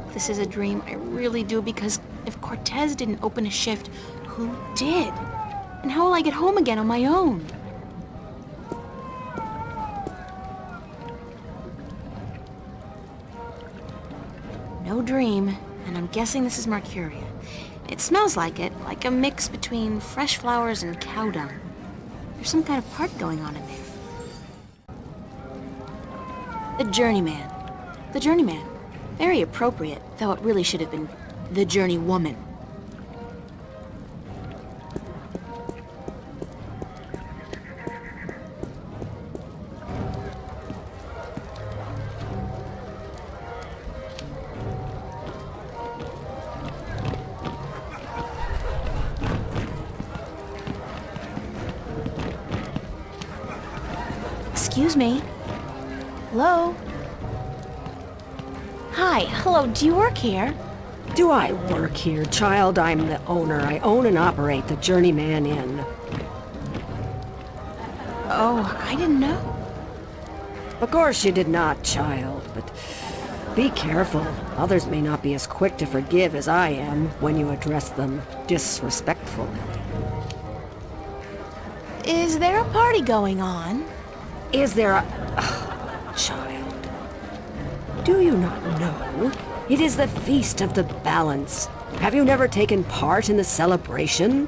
hope this is a dream. I really do, because if Cortez didn't open a shift, who did? And how will I get home again on my own? No dream, and I'm guessing this is Mercuria. It smells like it, like a mix between fresh flowers and cow dung. There's some kind of part going on in there. The Journeyman. The Journeyman. Very appropriate, though it really should have been the Journeywoman. Excuse me. Hello? Hi, hello, do you work here? Do I work here, child? I'm the owner. I own and operate the Journeyman Inn. Oh, I didn't know. Of course you did not, child, but be careful. Others may not be as quick to forgive as I am when you address them disrespectfully. Is there a party going on? Is there a... child, do you not know? It is the Feast of the Balance. Have you never taken part in the celebration?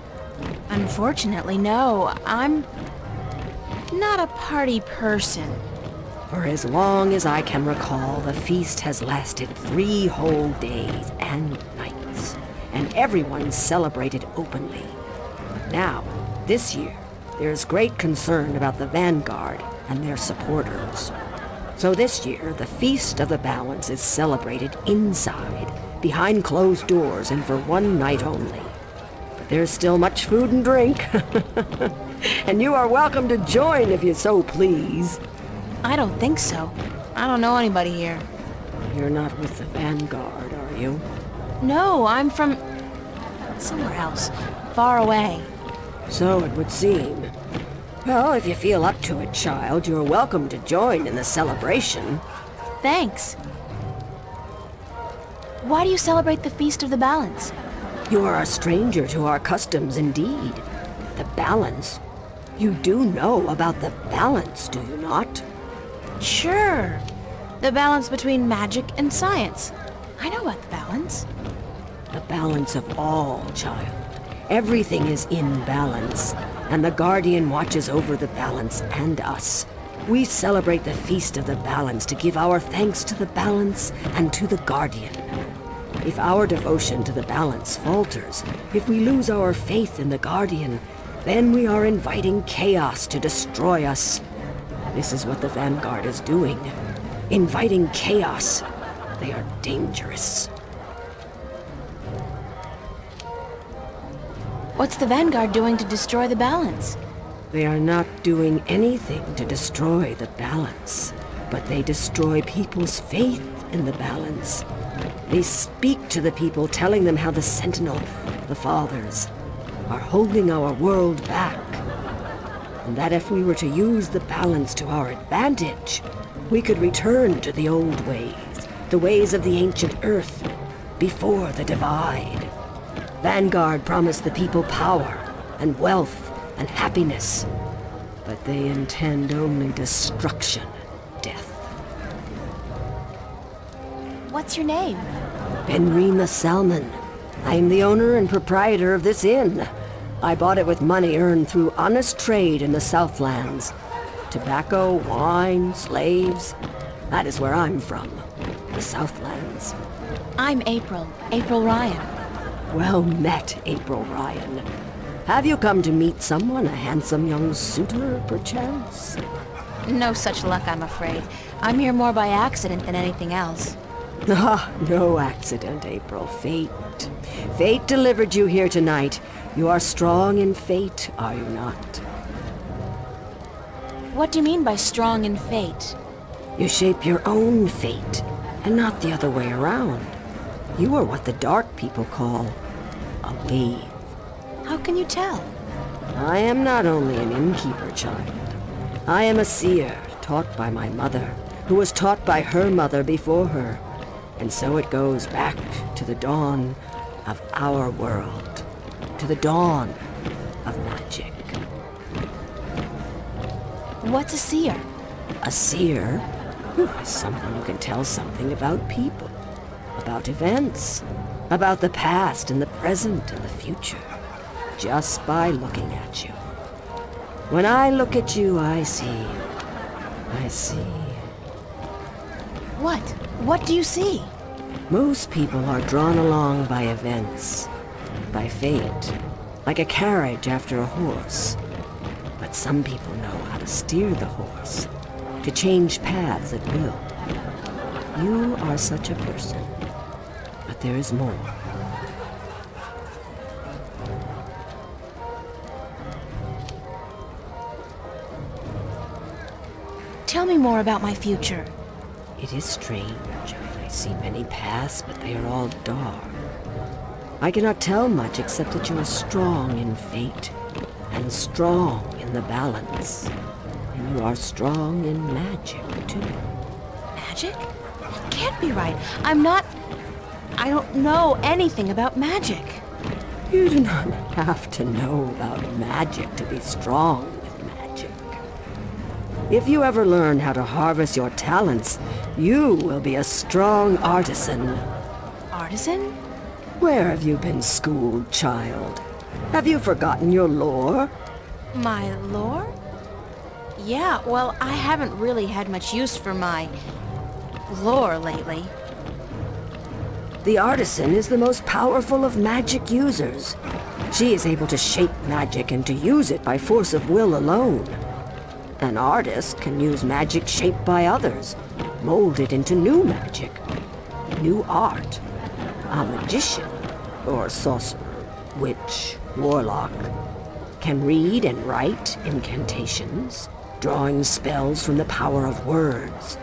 Unfortunately, no. I'm not a party person. For as long as I can recall, the feast has lasted 3 whole days and nights, and everyone celebrated openly. Now, this year, there's great concern about the Vanguard and their supporters. So this year, the Feast of the Balance is celebrated inside, behind closed doors, and for 1 night only. But there's still much food and drink, and you are welcome to join if you so please. I don't think so. I don't know anybody here. You're not with the Vanguard, are you? No, I'm from somewhere else, far away. So it would seem. Well, if you feel up to it, child, you're welcome to join in the celebration. Thanks. Why do you celebrate the Feast of the Balance? You are a stranger to our customs indeed. The balance. You do know about the balance, do you not? Sure. The balance between magic and science. I know about the balance. The balance of all, child. Everything is in balance, and the Guardian watches over the balance and us. We celebrate the Feast of the Balance to give our thanks to the balance and to the Guardian. If our devotion to the balance falters, if we lose our faith in the Guardian, then we are inviting chaos to destroy us. This is what the Vanguard is doing. Inviting chaos. They are dangerous. What's the Vanguard doing to destroy the balance? They are not doing anything to destroy the balance, but they destroy people's faith in the balance. They speak to the people, telling them how the Sentinel, the Fathers, are holding our world back. And that if we were to use the balance to our advantage, we could return to the old ways, the ways of the ancient Earth, before the divide. Vanguard promised the people power and wealth and happiness, but they intend only destruction and death. What's your name? Benrima Salmon. I am the owner and proprietor of this inn. I bought it with money earned through honest trade in the Southlands. Tobacco, wine, slaves. That is where I'm from, the Southlands. I'm April Ryan. Well met, April Ryan. Have you come to meet someone, a handsome young suitor, perchance? No such luck, I'm afraid. I'm here more by accident than anything else. Ah, no accident, April. Fate. Fate delivered you here tonight. You are strong in fate, are you not? What do you mean by strong in fate? You shape your own fate, and not the other way around. You are what the dark people call a wave. How can you tell? I am not only an innkeeper, child. I am a seer, taught by my mother, who was taught by her mother before her. And so it goes back to the dawn of our world, to the dawn of magic. What's a seer? A seer is someone who can tell something about people, about events, about the past and the present and the future, just by looking at you. When I look at you, I see. What? What do you see? Most people are drawn along by events, by fate, like a carriage after a horse. But some people know how to steer the horse, to change paths at will. You are such a person, but there is more. Tell me more about my future. It is strange. I see many paths, but they are all dark. I cannot tell much except that you are strong in fate, and strong in the balance. And you are strong in magic, too. Magic? That can't be right. I don't know anything about magic. You do not have to know about magic to be strong with magic. If you ever learn how to harvest your talents, you will be a strong artisan. Artisan? Where have you been schooled, child? Have you forgotten your lore? My lore? Yeah, well, I haven't really had much use for my lore lately. The artisan is the most powerful of magic users. She is able to shape magic and to use it by force of will alone. An artist can use magic shaped by others, mold it into new magic, new art. A magician, or sorcerer, witch, warlock, can read and write incantations, drawing spells from the power of words.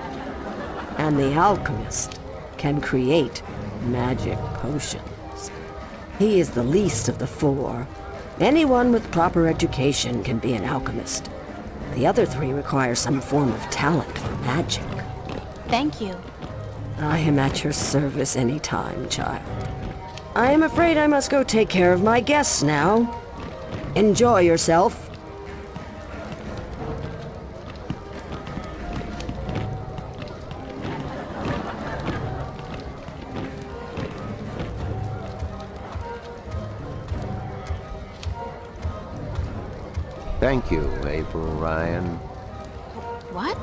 And the alchemist can create magic potions. He is the least of the four. Anyone with proper education can be an alchemist. The other three require some form of talent for magic. Thank you. I am at your service any time, child. I am afraid I must go take care of my guests now. Enjoy yourself. Thank you, April Ryan. What?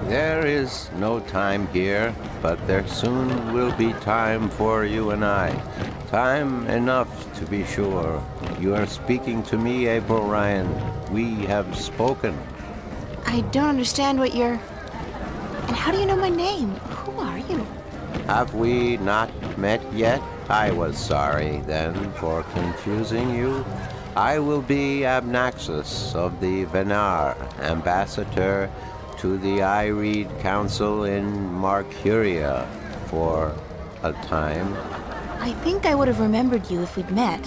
There is no time here, but there soon will be time for you and I. Time enough, to be sure. You are speaking to me, April Ryan. We have spoken. I don't understand what you're... And how do you know my name? Who are you? Have we not met yet? I was sorry, then, for confusing you. I will be Abnaxus of the Venar, ambassador to the Ireed Council in Marcuria for a time. I think I would have remembered you if we'd met.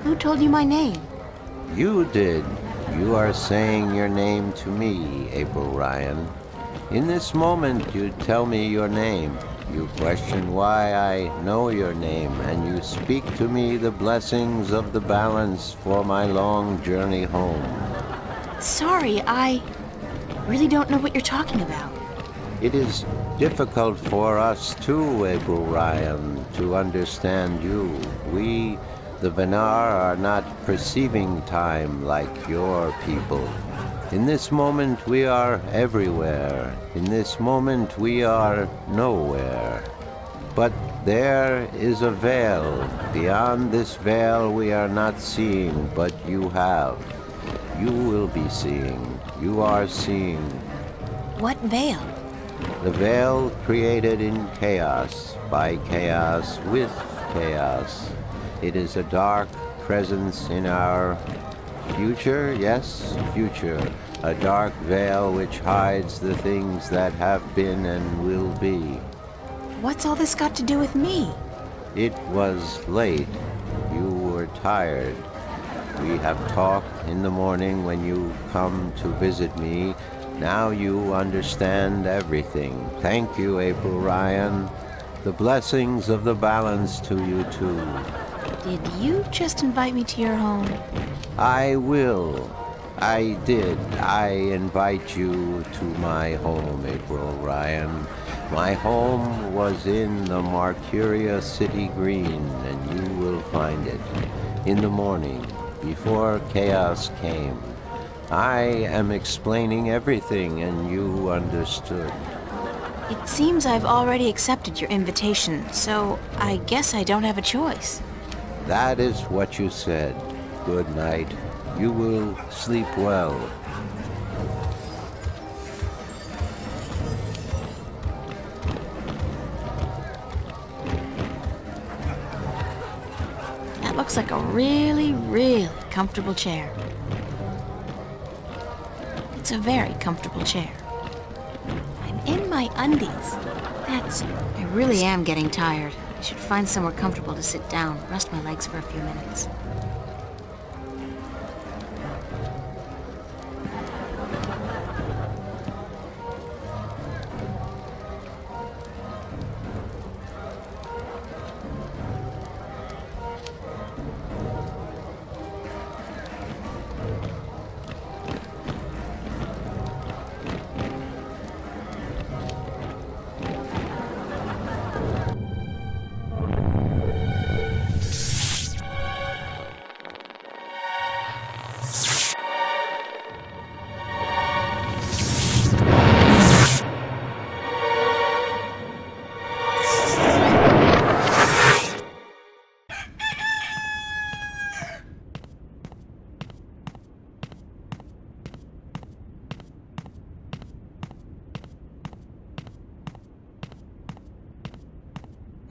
Who told you my name? You did. You are saying your name to me, April Ryan. In this moment, you tell me your name. You question why I know your name, and you speak to me the blessings of the balance for my long journey home. Sorry, I really don't know what you're talking about. It is difficult for us too, April Ryan, to understand you. We, the Venar, are not perceiving time like your people. In this moment we are everywhere. In this moment we are nowhere. But there is a veil. Beyond this veil we are not seeing, but you have. You will be seeing. You are seeing. What veil? The veil created in chaos, by chaos, with chaos. It is a dark presence in our future, yes, future. A dark veil which hides the things that have been and will be. What's all this got to do with me? It was late. You were tired. We have talked in the morning when you come to visit me. Now you understand everything. Thank you, April Ryan. The blessings of the balance to you too. Did you just invite me to your home? I will. I did. I invite you to my home, April Ryan. My home was in the Marcuria City Green, and you will find it in the morning, before chaos came. I am explaining everything, and you understood. It seems I've already accepted your invitation, so I guess I don't have a choice. That is what you said. Good night. You will sleep well. That looks like a really, really comfortable chair. It's a very comfortable chair. I'm in my undies. I really am getting tired. I should find somewhere comfortable to sit down, rest my legs for a few minutes.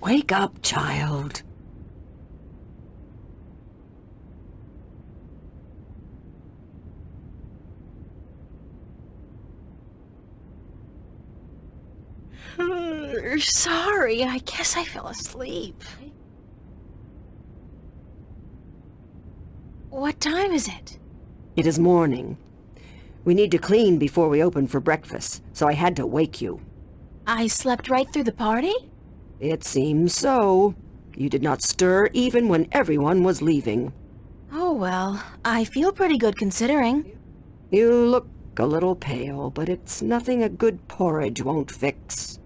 Wake up, child. Sorry, I guess I fell asleep. What time is it? It is morning. We need to clean before we open for breakfast, so I had to wake you. I slept right through the party? It seems so. You did not stir even when everyone was leaving. Oh well, I feel pretty good considering. You look a little pale, but it's nothing a good porridge won't fix.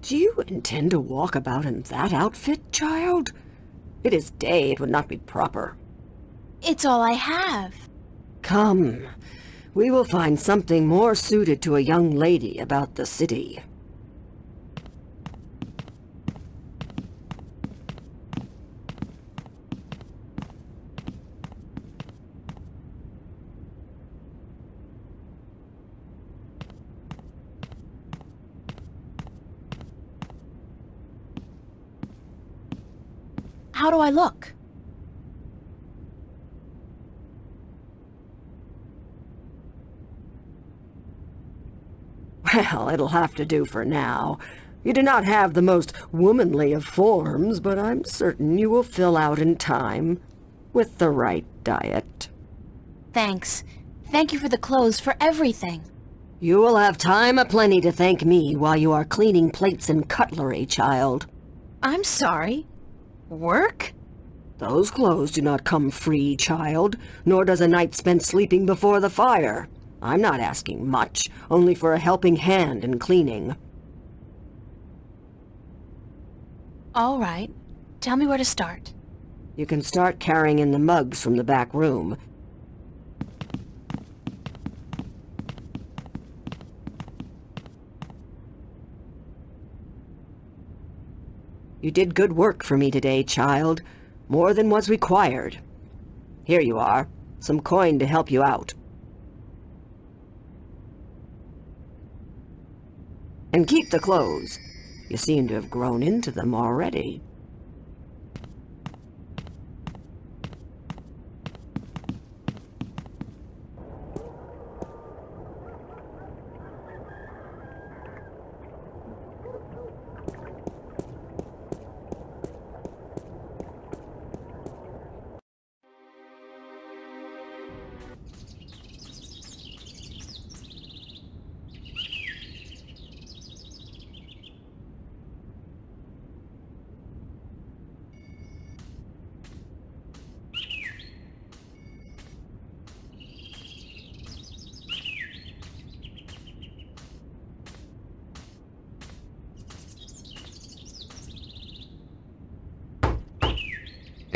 Do you intend to walk about in that outfit, child? It is day, it would not be proper. It's all I have. Come, we will find something more suited to a young lady about the city. How do I look? Well, it'll have to do for now. You do not have the most womanly of forms, but I'm certain you will fill out in time, with the right diet. Thanks. Thank you for the clothes, for everything. You will have time aplenty to thank me while you are cleaning plates and cutlery, child. I'm sorry. Work? Those clothes do not come free, child, nor does a night spent sleeping before the fire. I'm not asking much, only for a helping hand in cleaning. All right. Tell me where to start. You can start carrying in the mugs from the back room. You did good work for me today, child. More than was required. Here you are. Some coin to help you out. And keep the clothes. You seem to have grown into them already.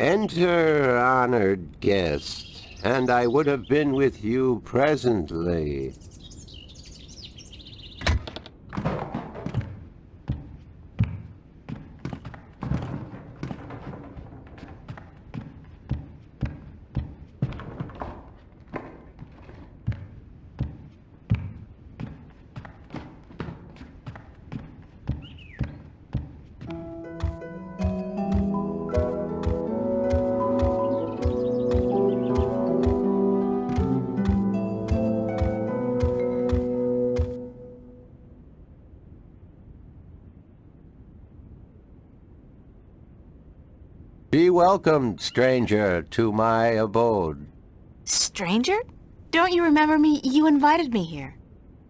Enter, honored guest, and I would have been with you presently. Be welcomed, stranger, to my abode. Stranger? Don't you remember me? You invited me here.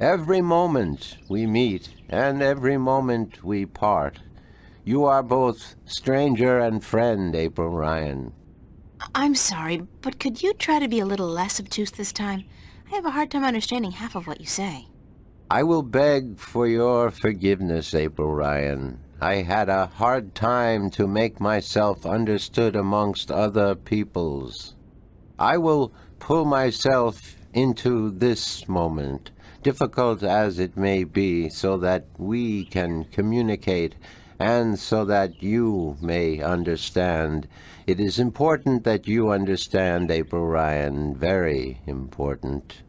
Every moment we meet, and every moment we part. You are both stranger and friend, April Ryan. I'm sorry, but could you try to be a little less obtuse this time? I have a hard time understanding half of what you say. I will beg for your forgiveness, April Ryan. I had a hard time to make myself understood amongst other peoples. I will pull myself into this moment, difficult as it may be, so that we can communicate and so that you may understand. It is important that you understand, April Ryan, very important.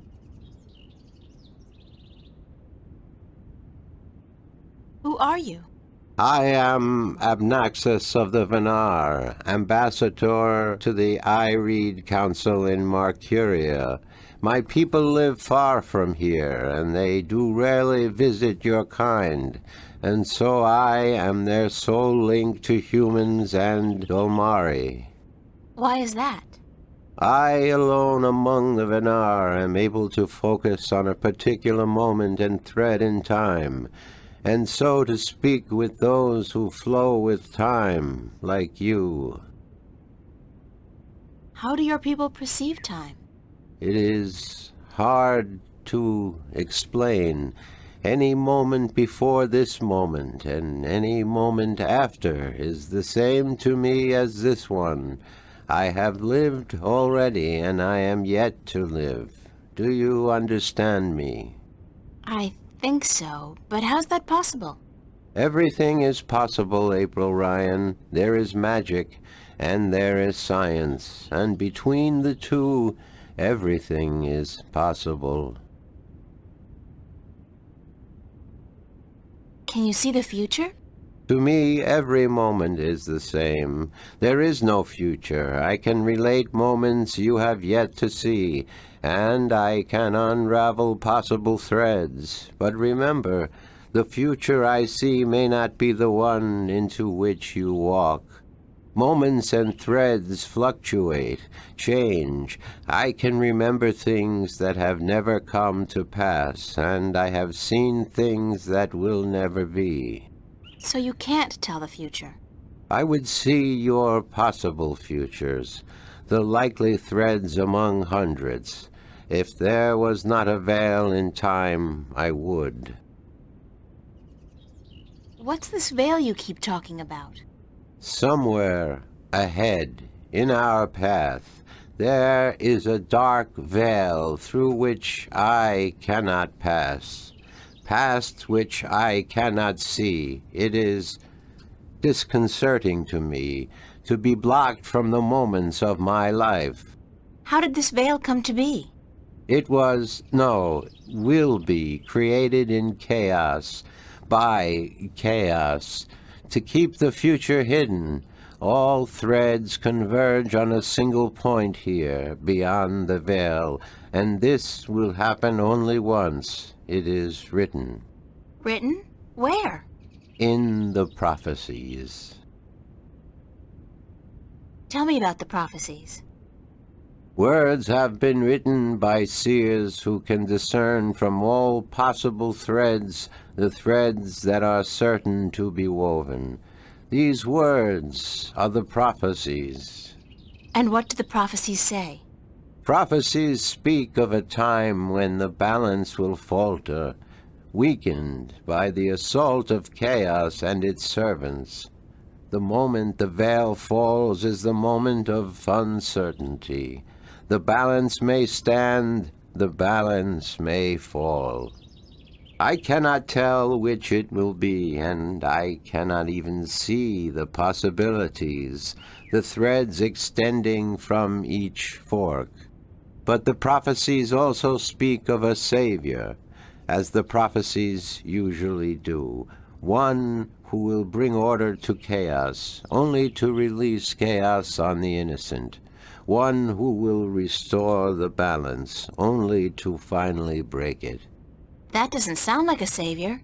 Who are you? I am Abnaxus of the Venar, ambassador to the I-Read Council in Marcuria. My people live far from here, and they do rarely visit your kind, and so I am their sole link to humans and Dolmari. Why is that? I alone among the Venar am able to focus on a particular moment and thread in time, and so to speak with those who flow with time, like you. How do your people perceive time? It is hard to explain. Any moment before this moment and any moment after is the same to me as this one. I have lived already, and I am yet to live. Do you understand me? I think so, but how's that possible? Everything is possible, April Ryan. There is magic, and there is science, and between the two, everything is possible. Can you see the future? To me, every moment is the same. There is no future. I can relate moments you have yet to see, and I can unravel possible threads. But remember, the future I see may not be the one into which you walk. Moments and threads fluctuate, change. I can remember things that have never come to pass, and I have seen things that will never be. So you can't tell the future. I would see your possible futures, the likely threads among hundreds. If there was not a veil in time, I would. What's this veil you keep talking about? Somewhere ahead, in our path, there is a dark veil through which I cannot pass, past which I cannot see. It is disconcerting to me to be blocked from the moments of my life. How did this veil come to be? It was, no, will be, created in chaos, by chaos, to keep the future hidden. All threads converge on a single point here, beyond the veil, and this will happen only once. It is written. Written? Where? In the prophecies. Tell me about the prophecies. Words have been written by seers who can discern from all possible threads the threads that are certain to be woven. These words are the prophecies. And what do the prophecies say? Prophecies speak of a time when the balance will falter, weakened by the assault of chaos and its servants. The moment the veil falls is the moment of uncertainty. The balance may stand, the balance may fall. I cannot tell which it will be, and I cannot even see the possibilities, the threads extending from each fork. But the prophecies also speak of a Savior, as the prophecies usually do, one who will bring order to chaos, only to release chaos on the innocent, one who will restore the balance, only to finally break it. That doesn't sound like a savior.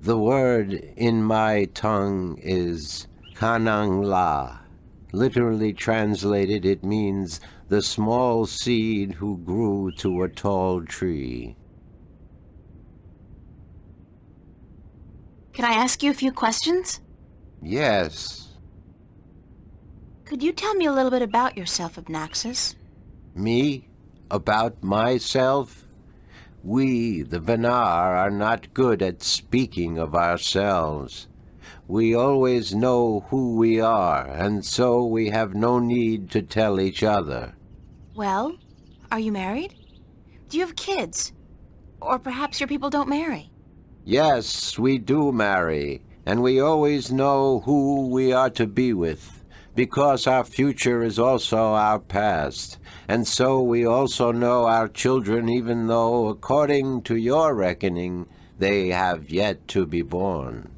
The word in my tongue is Kanang La. Literally translated, it means the small seed who grew to a tall tree. Can I ask you a few questions? Yes. Could you tell me a little bit about yourself, Abnaxis? Me? About myself? We, the Venar, are not good at speaking of ourselves. We always know who we are, and so we have no need to tell each other. Well, are you married? Do you have kids? Or perhaps your people don't marry? Yes, we do marry, and we always know who we are to be with, because our future is also our past, and so we also know our children, even though, according to your reckoning, they have yet to be born.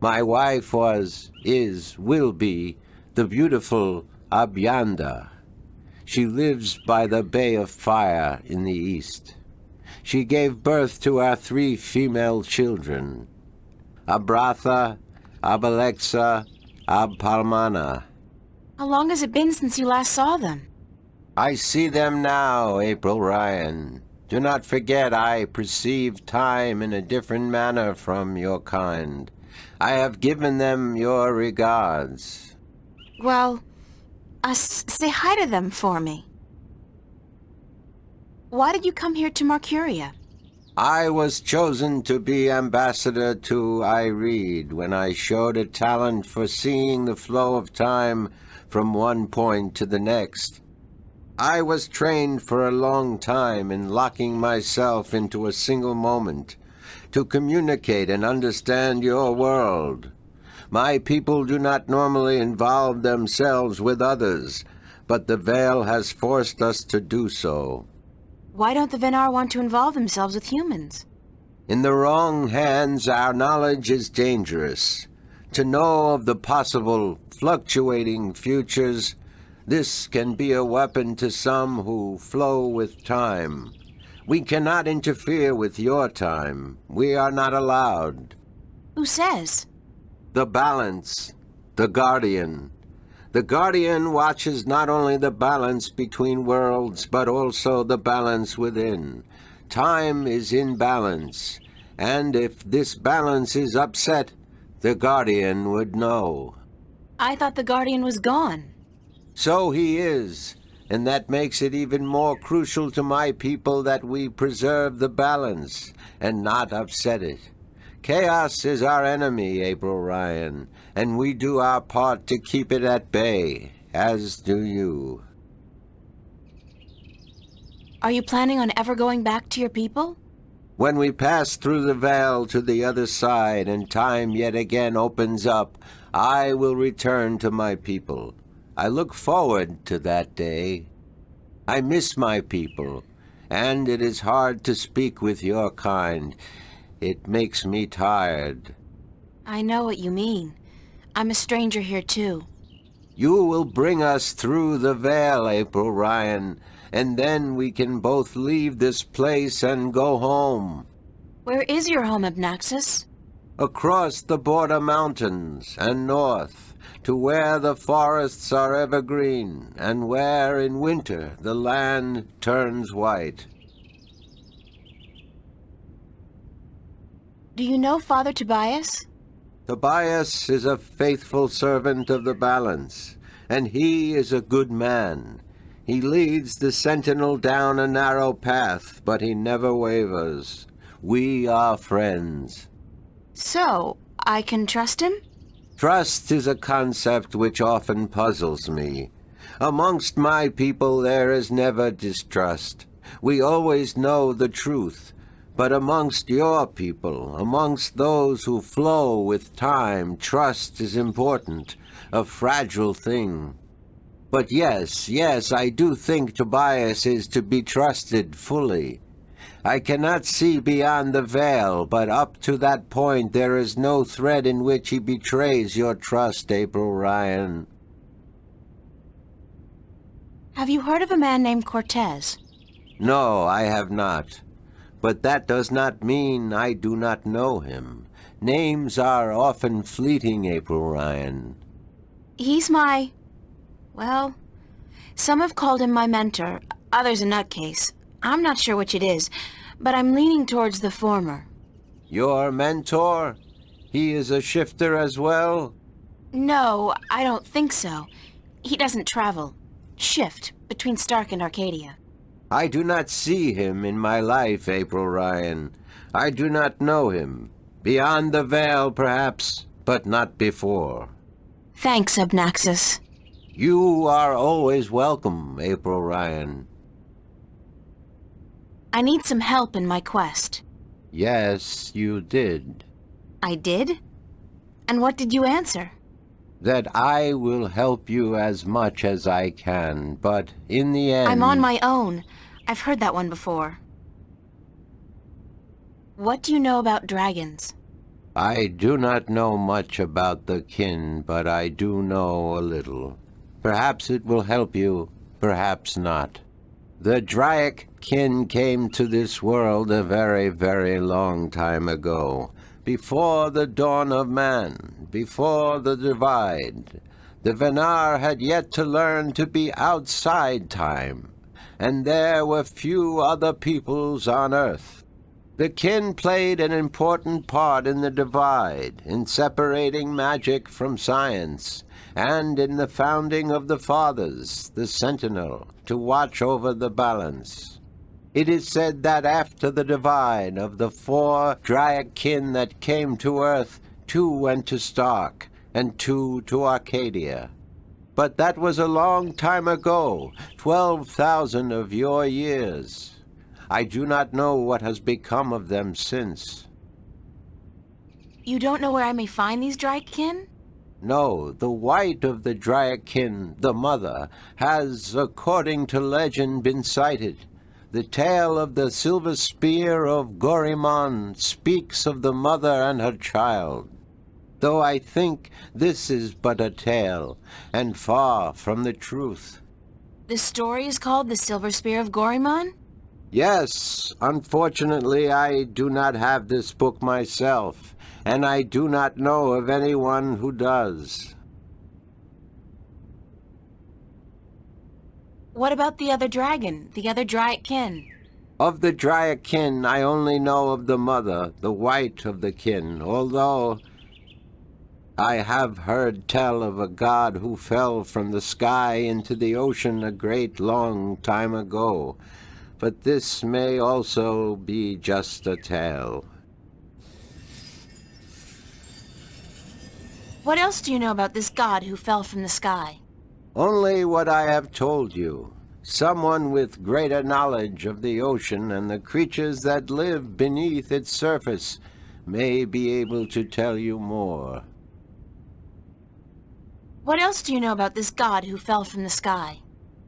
My wife will be, the beautiful Abyanda. She lives by the Bay of Fire in the east. She gave birth to our 3 female children, Abratha, Abalexa, Abpalmana. How long has it been since you last saw them? I see them now, April Ryan. Do not forget I perceive time in a different manner from your kind. I have given them your regards. Well, say hi to them for me. Why did you come here to Marcuria? I was chosen to be ambassador to Ireed when I showed a talent for seeing the flow of time from one point to the next. I was trained for a long time in locking myself into a single moment, to communicate and understand your world. My people do not normally involve themselves with others, but the veil has forced us to do so. Why don't the Venar want to involve themselves with humans? In the wrong hands, our knowledge is dangerous. To know of the possible fluctuating futures, this can be a weapon to some who flow with time. We cannot interfere with your time. We are not allowed. Who says? The balance, the guardian. The guardian watches not only the balance between worlds, but also the balance within. Time is in balance, and if this balance is upset, the guardian would know. I thought the guardian was gone. So he is, and that makes it even more crucial to my people that we preserve the balance and not upset it. Chaos is our enemy, April Ryan, and we do our part to keep it at bay, as do you. Are you planning on ever going back to your people? When we pass through the veil to the other side and time yet again opens up, I will return to my people. I look forward to that day. I miss my people, and it is hard to speak with your kind. It makes me tired. I know what you mean. I'm a stranger here too. You will bring us through the veil, April Ryan, and then we can both leave this place and go home. Where is your home, Abnaxis? Across the border mountains and north, to where the forests are evergreen, and where in winter the land turns white. Do you know Father Tobias? Tobias is a faithful servant of the balance, and he is a good man. He leads the sentinel down a narrow path, but he never wavers. We are friends. So, I can trust him? Trust is a concept which often puzzles me. Amongst my people there is never distrust. We always know the truth. But amongst your people, amongst those who flow with time, trust is important, a fragile thing. But yes, I do think Tobias is to be trusted fully. I cannot see beyond the veil, but up to that point there is no thread in which he betrays your trust, April Ryan. Have you heard of a man named Cortez? No, I have not. But that does not mean I do not know him. Names are often fleeting, April Ryan. He's well, some have called him my mentor, others a nutcase. I'm not sure which it is, but I'm leaning towards the former. Your mentor? He is a shifter as well? No, I don't think so. He doesn't travel. Shift between Stark and Arcadia. I do not see him in my life, April Ryan. I do not know him. Beyond the veil, perhaps, but not before. Thanks, Obnaxus. You are always welcome, April Ryan. I need some help in my quest. Yes, you did. I did? And what did you answer? That I will help you as much as I can, but in the end... I'm on my own. I've heard that one before. What do you know about dragons? I do not know much about the kin, but I do know a little. Perhaps it will help you, perhaps not. The Draic kin came to this world a very, very long time ago. Before the dawn of man, before the divide, the Venar had yet to learn to be outside time, and there were few other peoples on Earth. The kin played an important part in the divide, in separating magic from science, and in the founding of the Fathers, the Sentinel, to watch over the balance. It is said that after the divide of the 4 Draic kin that came to Earth, 2 went to Stark, and 2 to Arcadia. But that was a long time ago, 12,000 of your years. I do not know what has become of them since. You don't know where I may find these Draic kin? No, the white of the Draic kin, the mother, has, according to legend, been sighted. The tale of the silver spear of Gorimon speaks of the mother and her child. Though I think this is but a tale, and far from the truth. The story is called The Silver Spear of Gorimon? Yes, unfortunately I do not have this book myself, and I do not know of anyone who does. What about the other dragon, the other Draic kin? Of the Draic kin, I only know of the mother, the white of the kin, although I have heard tell of a god who fell from the sky into the ocean a great long time ago. But this may also be just a tale. What else do you know about this god who fell from the sky? Only what I have told you. Someone with greater knowledge of the ocean and the creatures that live beneath its surface may be able to tell you more. What else do you know about this god who fell from the sky?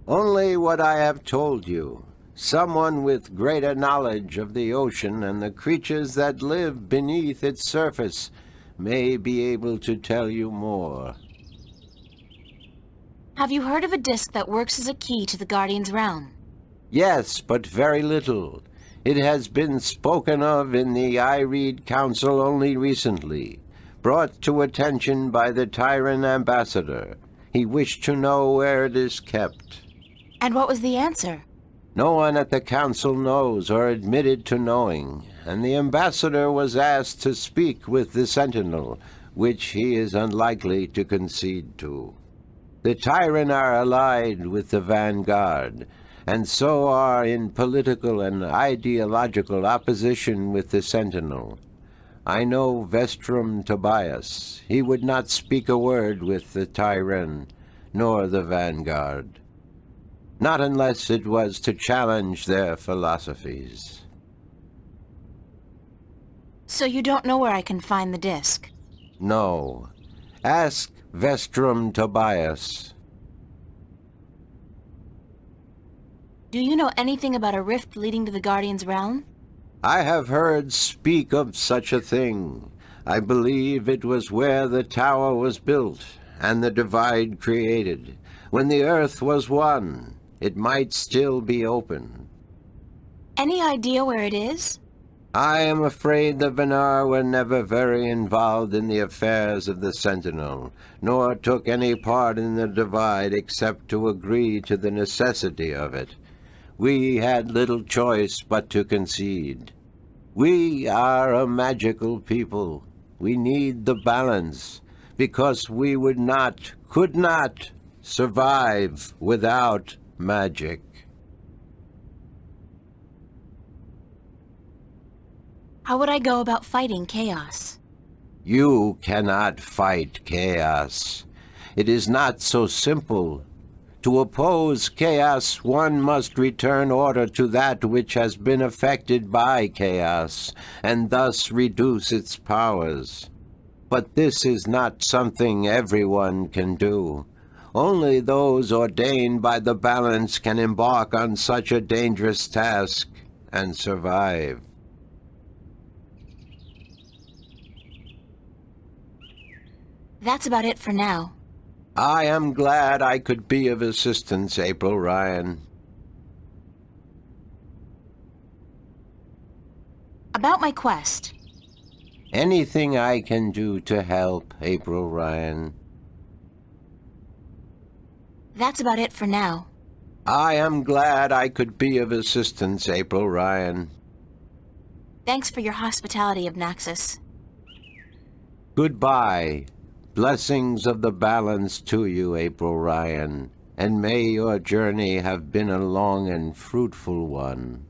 Only what I have told you. Someone with greater knowledge of the ocean and the creatures that live beneath its surface may be able to tell you more. Have you heard of a disc that works as a key to the Guardian's realm? Yes, but very little. It has been spoken of in the I Read Council only recently, brought to attention by the Tyrant Ambassador. He wished to know where it is kept. And what was the answer? No one at the council knows or admitted to knowing, and the ambassador was asked to speak with the Sentinel, which he is unlikely to concede to. The Tyrant are allied with the Vanguard, and so are in political and ideological opposition with the Sentinel. I know Vestrum Tobias. He would not speak a word with the Tyren, nor the Vanguard. Not unless it was to challenge their philosophies. So you don't know where I can find the disc? No. Ask Vestrum Tobias. Do you know anything about a rift leading to the Guardian's realm? I have heard speak of such a thing. I believe it was where the tower was built and the divide created. When the earth was one, it might still be open. Any idea where it is? I am afraid the Venar were never very involved in the affairs of the Sentinel, nor took any part in the divide except to agree to the necessity of it. We had little choice but to concede. We are a magical people. We need the balance, because we could not survive without magic. How would I go about fighting chaos? You cannot fight chaos. It is not so simple. To oppose chaos, one must return order to that which has been affected by chaos, and thus reduce its powers. But this is not something everyone can do. Only those ordained by the balance can embark on such a dangerous task and survive. That's about it for now. I am glad I could be of assistance, April Ryan. About my quest. Anything I can do to help, April Ryan. That's about it for now. I am glad I could be of assistance, April Ryan. Thanks for your hospitality, Obnaxis. Goodbye. Blessings of the balance to you, April Ryan, and may your journey have been a long and fruitful one.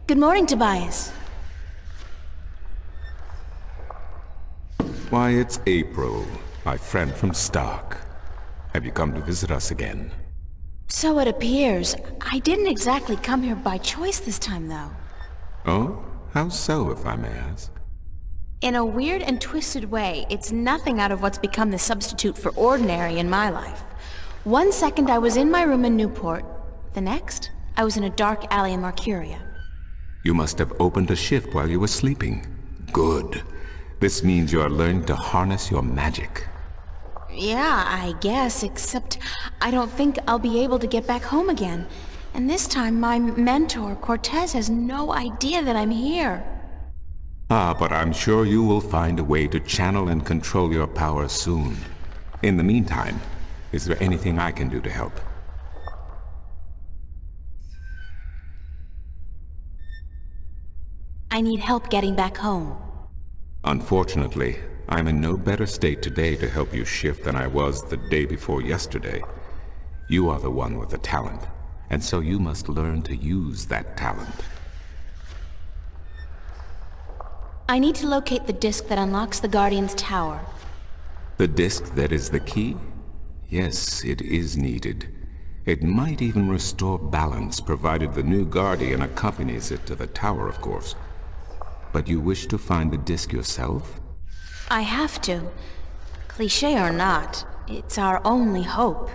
Good morning, Tobias. Why, it's April, my friend from Stark. Have you come to visit us again? So it appears. I didn't exactly come here by choice this time, though. Oh? How so, if I may ask? In a weird and twisted way, it's nothing out of what's become the substitute for ordinary in my life. One second I was in my room in Newport. The next, I was in a dark alley in Mercuria. You must have opened a shift while you were sleeping. Good. This means you are learning to harness your magic. Yeah, I guess, except I don't think I'll be able to get back home again. And this time my mentor, Cortez, has no idea that I'm here. Ah, but I'm sure you will find a way to channel and control your power soon. In the meantime, is there anything I can do to help? I need help getting back home. Unfortunately, I'm in no better state today to help you shift than I was the day before yesterday. You are the one with the talent, and so you must learn to use that talent. I need to locate the disc that unlocks the Guardian's tower. The disc that is the key? Yes, it is needed. It might even restore balance, provided the new Guardian accompanies it to the tower, of course. But you wish to find the disc yourself? I have to. Cliché or not, it's our only hope.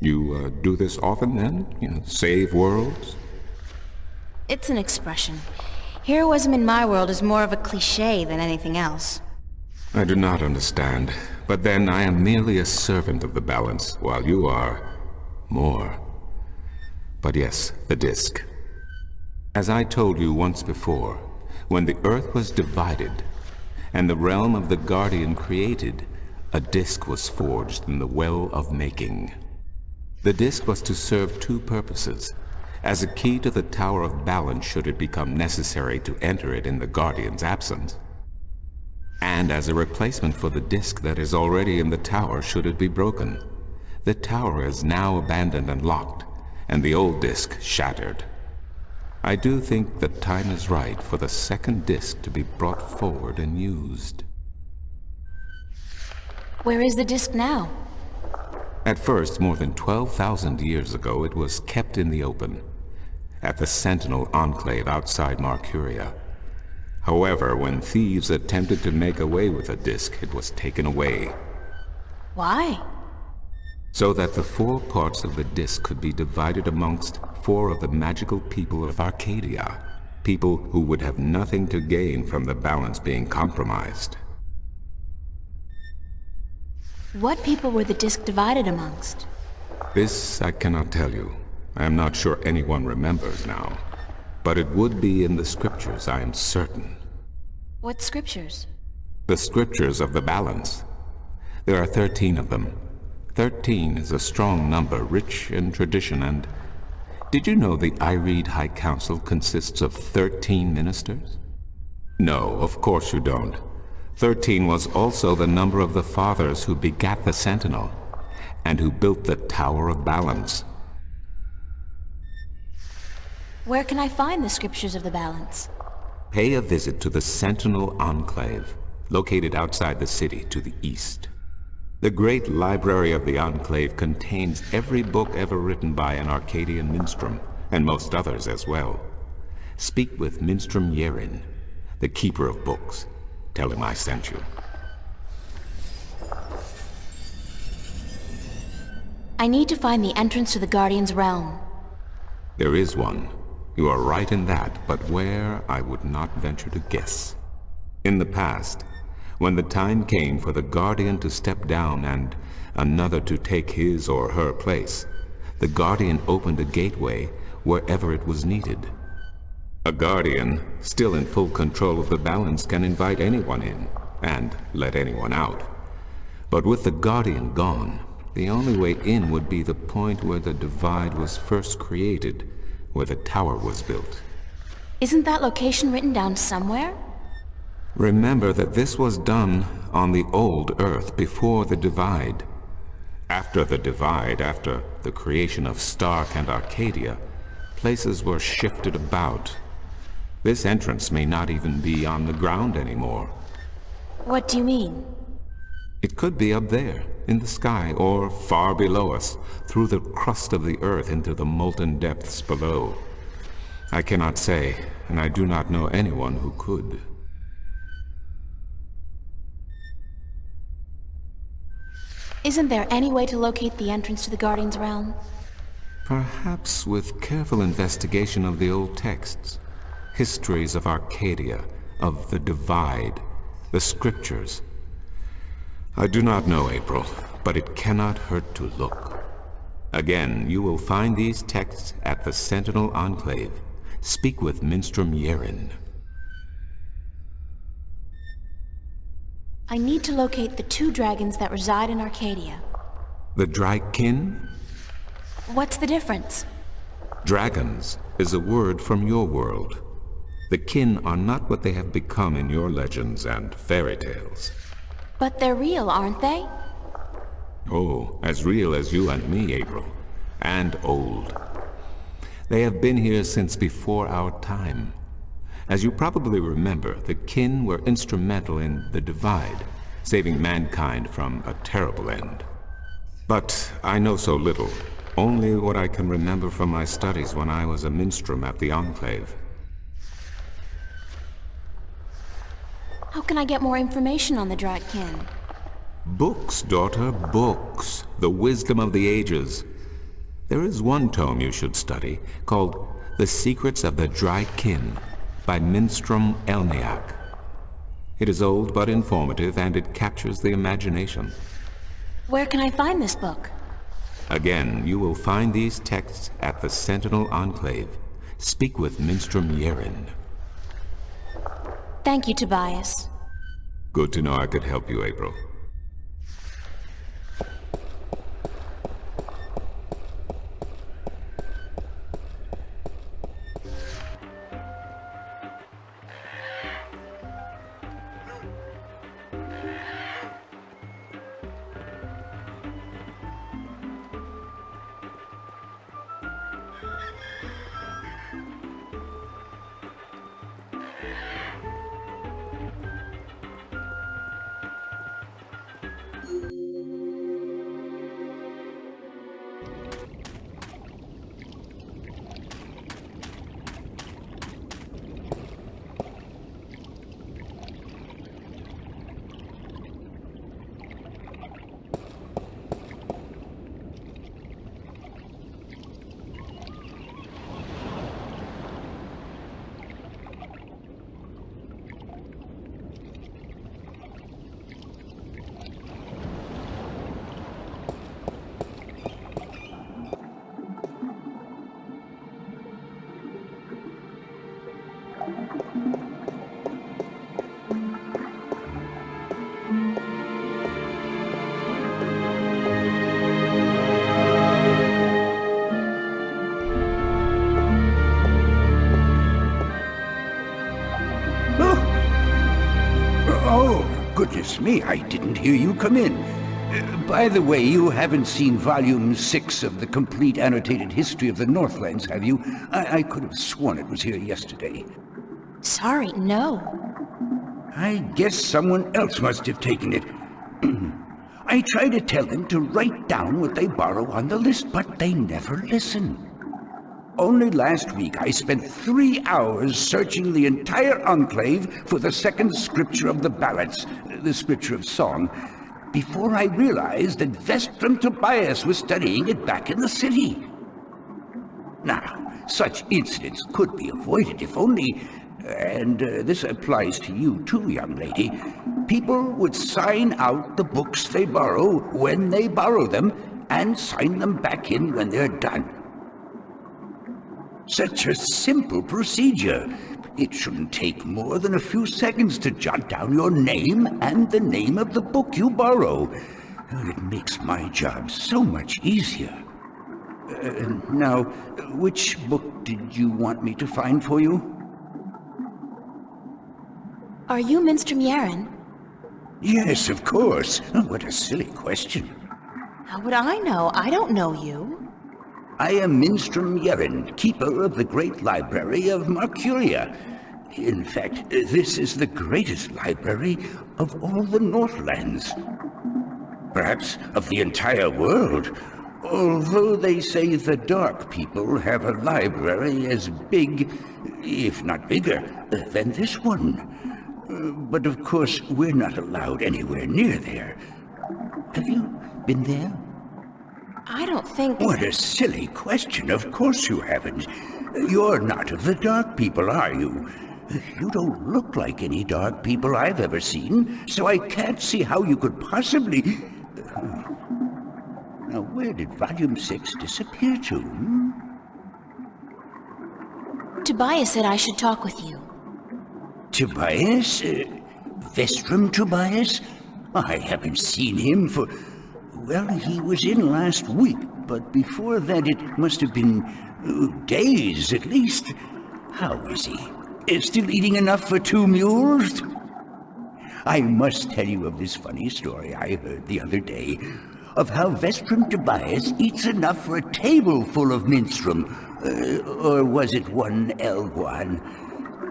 You do this often then? You know, save worlds? It's an expression. Heroism in my world is more of a cliché than anything else. I do not understand. But then I am merely a servant of the balance, while you are more. But yes, the disc. As I told you once before, when the Earth was divided, and the realm of the Guardian created, a disc was forged in the Well of Making. The disc was to serve two purposes: as a key to the Tower of Balance should it become necessary to enter it in the Guardian's absence, and as a replacement for the disc that is already in the tower should it be broken. The tower is now abandoned and locked, and the old disc shattered. I do think the time is right for the second disc to be brought forward and used. Where is the disc now? At first, more than 12,000 years ago, it was kept in the open, at the Sentinel Enclave outside Mercuria. However, when thieves attempted to make away with the disc, it was taken away. Why? So that the 4 parts of the disc could be divided amongst 4 of the magical people of Arcadia, people who would have nothing to gain from the balance being compromised. What people were the disc divided amongst? This I cannot tell you. I am not sure anyone remembers now. But it would be in the scriptures, I am certain. What scriptures? The scriptures of the balance. There are 13 of them. 13 is a strong number, rich in tradition, and... Did you know the Irede High Council consists of 13 ministers? No, of course you don't. 13 was also the number of the fathers who begat the Sentinel, and who built the Tower of Balance. Where can I find the scriptures of the balance? Pay a visit to the Sentinel Enclave, located outside the city to the east. The great library of the Enclave contains every book ever written by an Arcadian minstrel, and most others as well. Speak with Minstrom Yerin, the keeper of books. Tell him I sent you. I need to find the entrance to the Guardian's realm. There is one. You are right in that, but where, I would not venture to guess. In the past, when the time came for the Guardian to step down and another to take his or her place, the Guardian opened a gateway wherever it was needed. A Guardian, still in full control of the balance, can invite anyone in and let anyone out. But with the Guardian gone, the only way in would be the point where the divide was first created, where the tower was built. Isn't that location written down somewhere? Remember that this was done on the old Earth before the divide. After the divide, after the creation of Stark and Arcadia, places were shifted about, This entrance may not even be on the ground anymore. What do you mean? It could be up there, in the sky, or far below us, through the crust of the earth into the molten depths below. I cannot say, and I do not know anyone who could. Isn't there any way to locate the entrance to the Guardian's realm? Perhaps with careful investigation of the old texts, histories of Arcadia, of the Divide, the scriptures. I do not know, April, but it cannot hurt to look. Again, you will find these texts at the Sentinel Enclave. Speak with Minstrom Yeren. I need to locate the 2 dragons that reside in Arcadia. The Drykin? What's the difference? Dragons is a word from your world. The kin are not what they have become in your legends and fairy tales. But they're real, aren't they? Oh, as real as you and me, April. And old. They have been here since before our time. As you probably remember, the kin were instrumental in the Divide, saving mankind from a terrible end. But I know so little, only what I can remember from my studies when I was a minstrom at the Enclave. How can I get more information on the Drykin? Books, daughter, books. The wisdom of the ages. There is one tome you should study, called The Secrets of the Drykin, by Minstrom Elniak. It is old but informative, and it captures the imagination. Where can I find this book? Again, you will find these texts at the Sentinel Enclave. Speak with Minstrom Yeren. Thank you, Tobias. Good to know I could help you, April. Goodness me, I didn't hear you come in. By the way, you haven't seen Volume 6 of the Complete Annotated History of the Northlands, have you? I could have sworn it was here yesterday. Sorry, no. I guess someone else must have taken it. I try to tell them to write down what they borrow on the list, but they never listen. Only last week I spent 3 hours searching the entire Enclave for the second scripture of the ballads, the scripture of song, before I realized that Vestrum Tobias was studying it back in the city. Now, such incidents could be avoided if only, and this applies to you too, young lady, people would sign out the books they borrow when they borrow them and sign them back in when they're done. Such a simple procedure. It shouldn't take more than a few seconds to jot down your name and the name of the book you borrow. It makes my job so much easier. Now, which book did you want me to find for you? Are you Minstrom Yeren? Yes, of course. What a silly question. How would I know? I don't know you. I am Minstrom Yeren, keeper of the great library of Mercuria. In fact, this is the greatest library of all the Northlands. Perhaps of the entire world. Although they say the Dark People have a library as big, if not bigger, than this one. But of course, we're not allowed anywhere near there. Have you been there? I don't think... What a silly question. Of course you haven't. You're not of the Dark People, are you? You don't look like any Dark People I've ever seen, so I can't see how you could possibly... Now, where did Volume 6 disappear to? Tobias said I should talk with you. Tobias? Vestrum Tobias? I haven't seen him for... Well, he was in last week, but before that it must have been days at least. How is he? Still eating enough for 2 mules? I must tell you of this funny story I heard the other day, of how Vestrum Tobias eats enough for a table full of minstrum. Or was it one Elguan?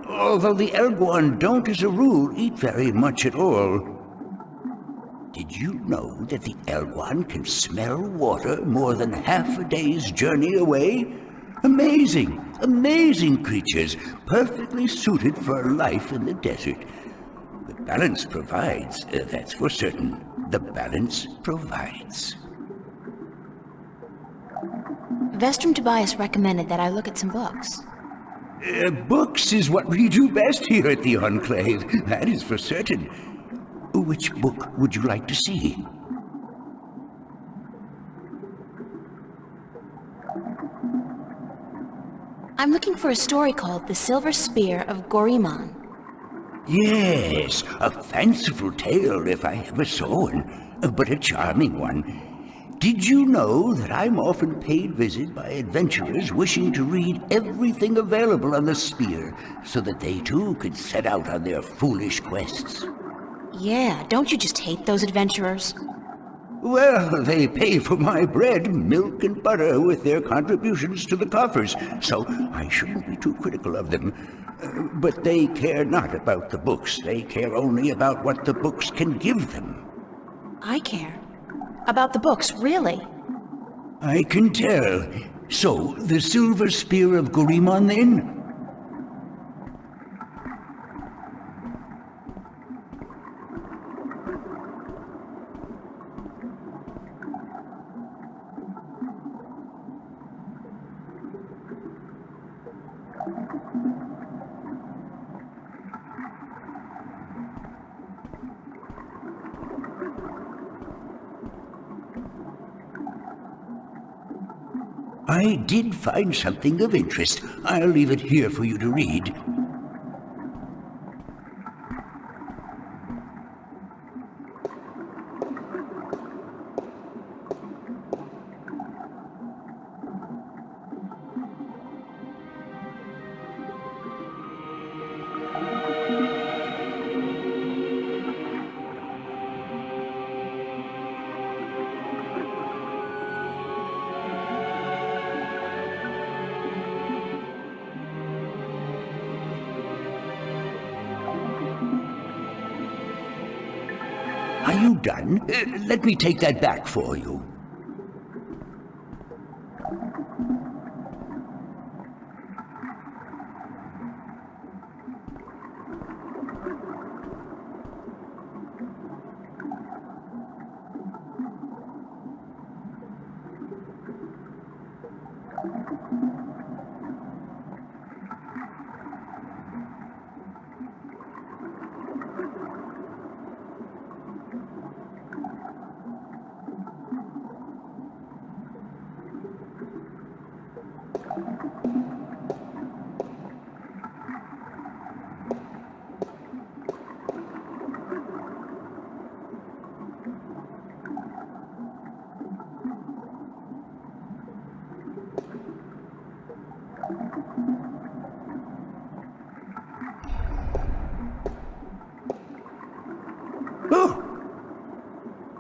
Although the Elguan don't, as a rule, eat very much at all. Did you know that the Elguan can smell water more than half a day's journey away? Amazing, amazing creatures, perfectly suited for life in the desert. The balance provides, that's for certain. The balance provides. Vestrum Tobias recommended that I look at some books. Books is what we do best here at the Enclave, that is for certain. Which book would you like to see? I'm looking for a story called The Silver Spear of Gorimon. Yes, a fanciful tale if I ever saw one, but a charming one. Did you know that I'm often paid visit by adventurers wishing to read everything available on the spear, so that they too could set out on their foolish quests? Yeah, don't you just hate those adventurers? Well, they pay for my bread, milk, and butter with their contributions to the coffers, so I shouldn't be too critical of them. But they care not about the books. They care only about what the books can give them. I care. About the books, really? I can tell. So, the Silver Spear of Gorimon, then? I did find something of interest. I'll leave it here for you to read. Are you done? Let me take that back for you.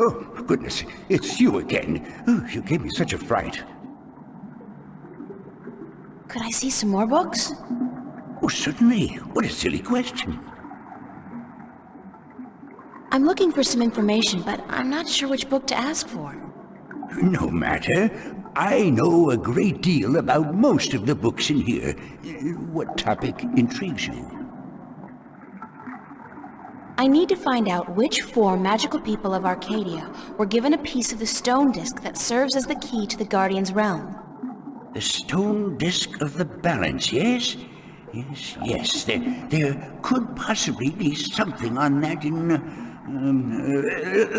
Oh, goodness, it's you again. Oh, you gave me such a fright. Could I see some more books? Oh, certainly. What a silly question. I'm looking for some information, but I'm not sure which book to ask for. No matter. I know a great deal about most of the books in here. What topic intrigues you? I need to find out which four magical people of Arcadia were given a piece of the stone disc that serves as the key to the Guardian's realm. The stone disc of the balance, yes? Yes. There could possibly be something on that in...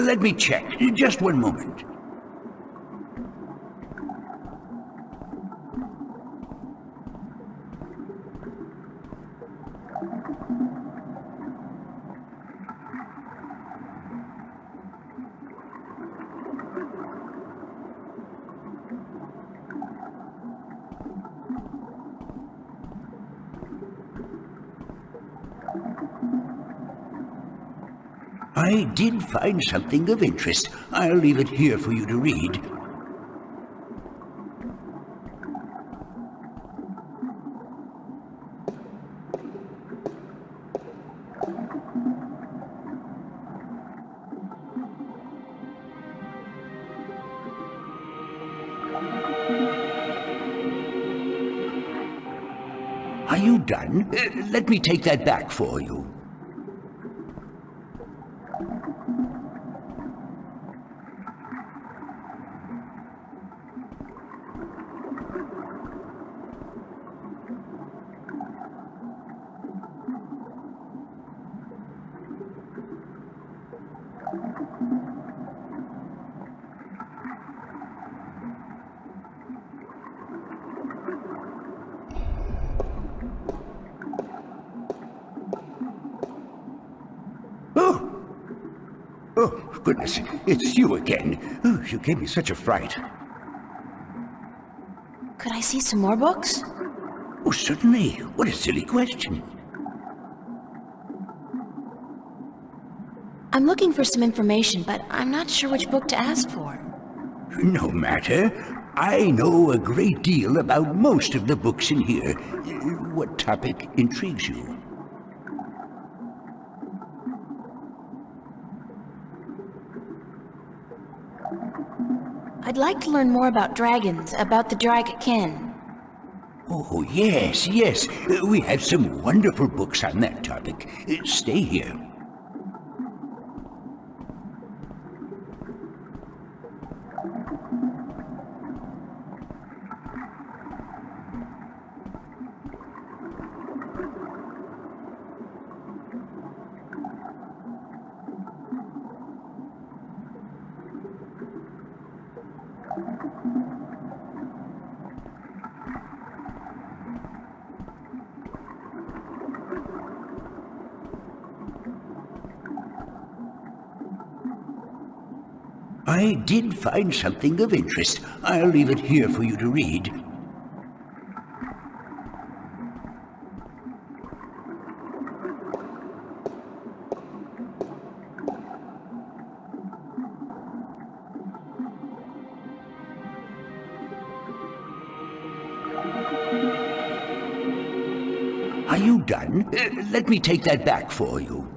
let me check. Just one moment. I did find something of interest. I'll leave it here for you to read. Are you done? Let me take that back for you. Oh, goodness, it's you again. Oh, you gave me such a fright. Could I see some more books? Oh, certainly. What a silly question. I'm looking for some information, but I'm not sure which book to ask for. No matter. I know a great deal about most of the books in here. What topic intrigues you? I'd like to learn more about dragons, about the Dragonkin. Oh, yes. We have some wonderful books on that topic. Stay here. I did find something of interest. I'll leave it here for you to read. Are you done? Let me take that back for you.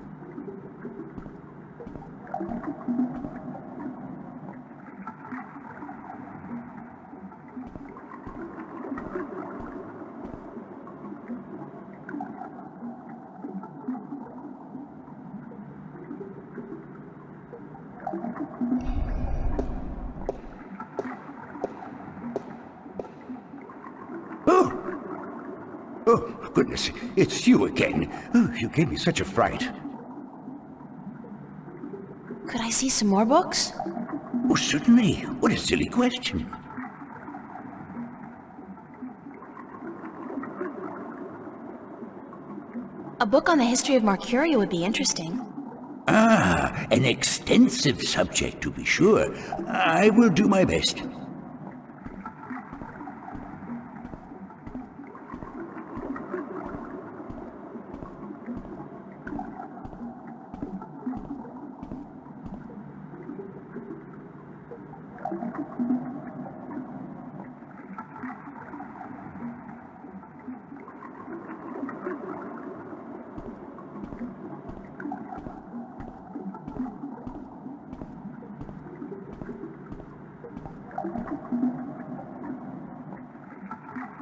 Oh, goodness, it's you again. Oh, you gave me such a fright. Could I see some more books? Oh, certainly. What a silly question. A book on the history of Marcuria would be interesting. Ah, an extensive subject, to be sure. I will do my best.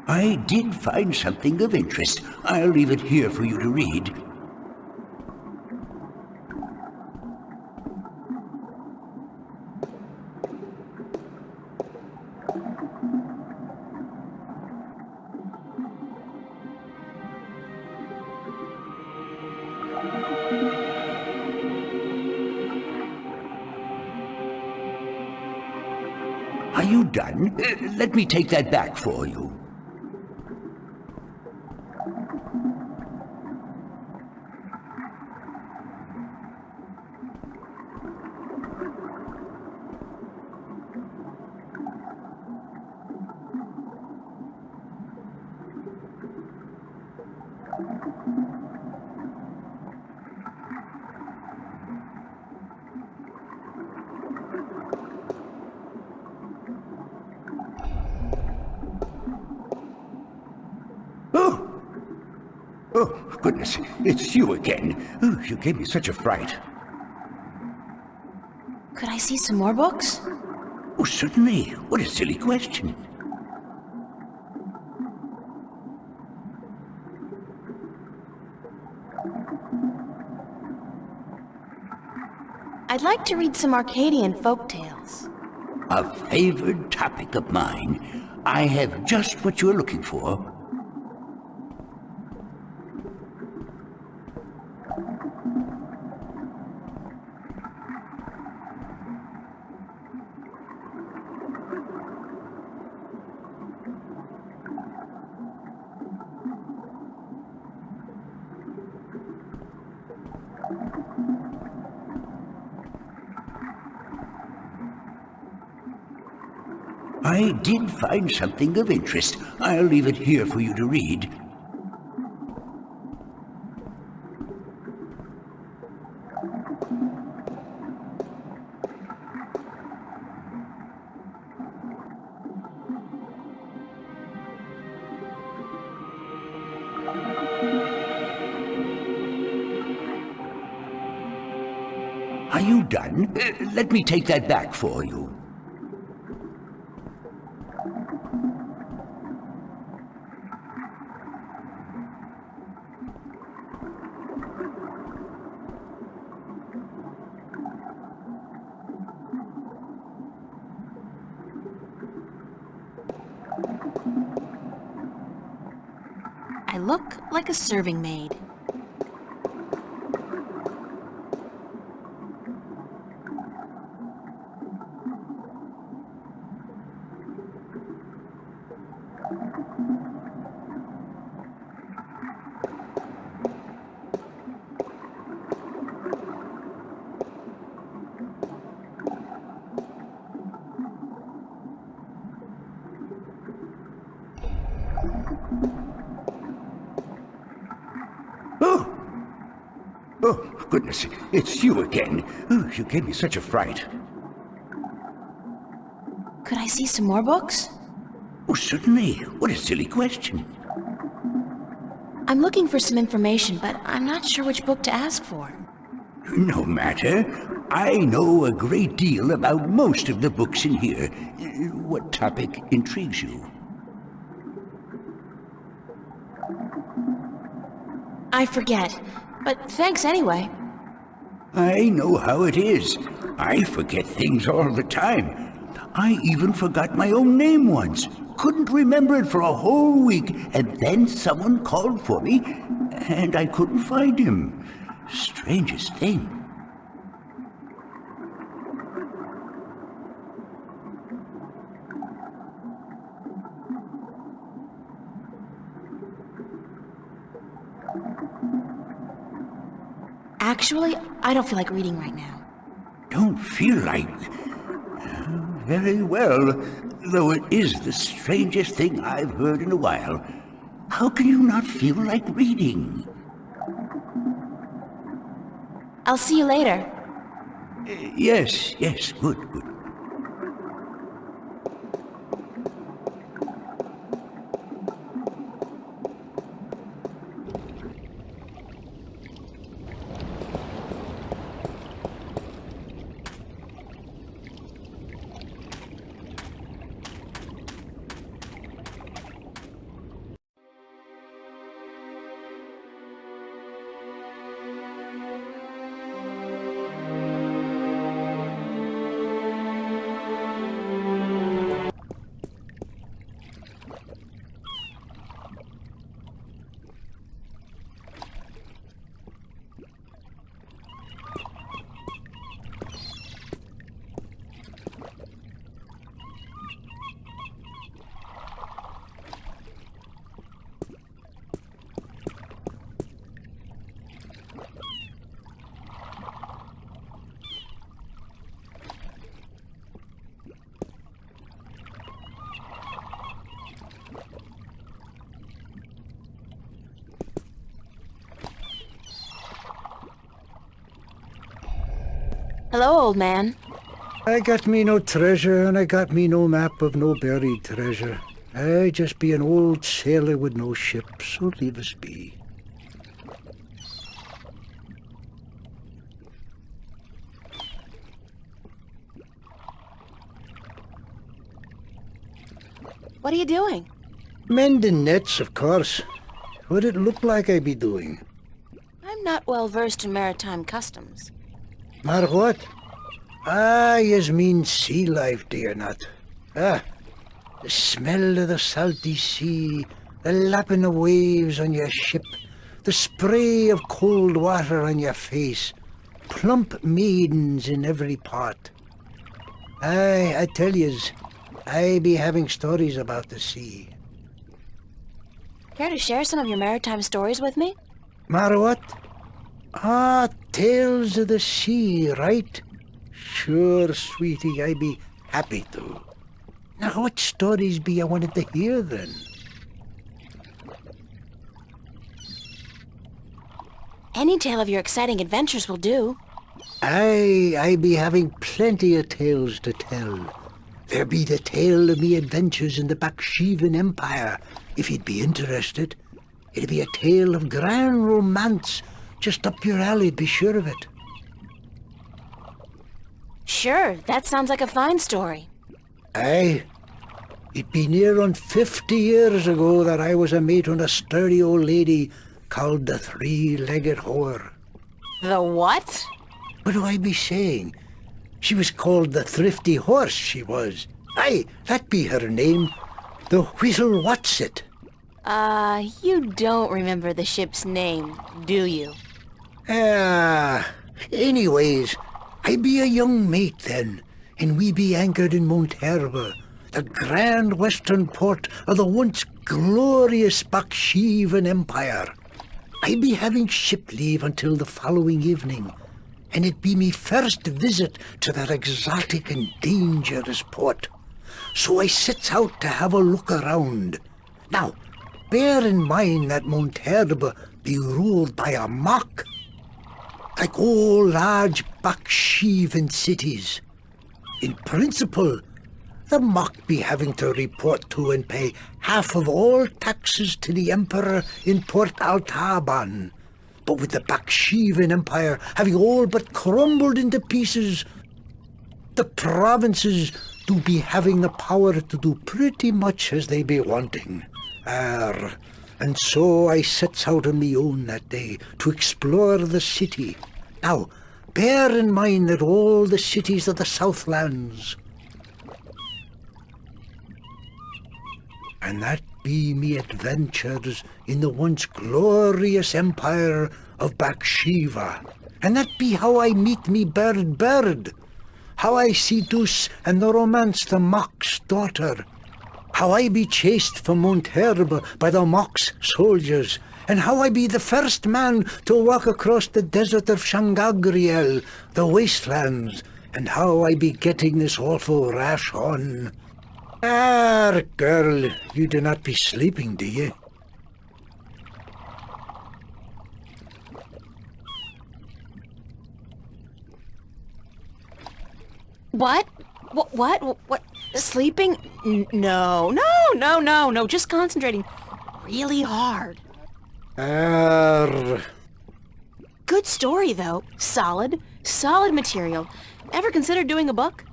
I did find something of interest. I'll leave it here for you to read. Are you done? Let me take that back for you. Oh, goodness, it's you again. Oh, you gave me such a fright. Could I see some more books? Oh, certainly. What a silly question. I'd like to read some Arcadian folk tales. A favored topic of mine. I have just what you're looking for. I did find something of interest. I'll leave it here for you to read. Are you done? Let me take that back for you. I look like a serving maid. Oh, goodness, it's you again. Oh, you gave me such a fright. Could I see some more books? Oh, certainly. What a silly question. I'm looking for some information, but I'm not sure which book to ask for. No matter. I know a great deal about most of the books in here. What topic intrigues you? I forget, but thanks anyway. I know how it is. I forget things all the time. I even forgot my own name once. Couldn't remember it for a whole week, and then someone called for me, and I couldn't find him. Strangest thing. Actually, I don't feel like reading right now. Don't feel like... Very well, though it is the strangest thing I've heard in a while. How can you not feel like reading? I'll see you later. Yes, good. Hello, old man. I got me no treasure, and I got me no map of no buried treasure. I just be an old sailor with no ship, so leave us be. What are you doing? Mending nets, of course. What it look like I be doing? I'm not well versed in maritime customs. Mar what? Ah, yez mean sea life, do you not? Ah, the smell of the salty sea, the lapping of waves on your ship, the spray of cold water on your face, plump maidens in every part. Aye, I tell yez, I be having stories about the sea. Care to share some of your maritime stories with me? Mar what? Ah, tales of the sea, right? Sure, sweetie, I be happy to. Now, what stories be I wanted to hear, then? Any tale of your exciting adventures will do. Aye, I be having plenty of tales to tell. There be the tale of me adventures in the Baksheevan Empire, if you'd be interested. It'd be a tale of grand romance, just up your alley, be sure of it. Sure, that sounds like a fine story. Aye. It be near on 50 years ago that I was a mate on a sturdy old lady called the Three-Legged Whore. The what? What do I be saying? She was called the Thrifty Horse, she was. Aye, that be her name. The Whistle What's-it. You don't remember the ship's name, do you? Anyways, I be a young mate then, and we be anchored in Monterba, the grand western port of the once glorious Baksheevan Empire. I be having ship leave until the following evening, and it be me first visit to that exotic and dangerous port. So I sets out to have a look around. Now, bear in mind that Monterba be ruled by a mock, like all large Baksheevan cities. In principle, the mock be having to report to and pay half of all taxes to the emperor in Port Altaban. But with the Baksheevan Empire having all but crumbled into pieces, the provinces do be having the power to do pretty much as they be wanting. And so I sets out on me own that day to explore the city. Now, bear in mind that all the cities of the Southlands, and that be me adventures in the once glorious empire of Bakshiva. And that be how I meet me bird, how I seduce and romance the mock's daughter, how I be chased from Monterba by the mock's soldiers, and how I be the first man to walk across the desert of Shangagriel, the wastelands, and how I be getting this awful rash on. Girl, you do not be sleeping, do you? What? What? Sleeping? No. Just concentrating really hard. Good story, though. Solid material. Ever considered doing a book?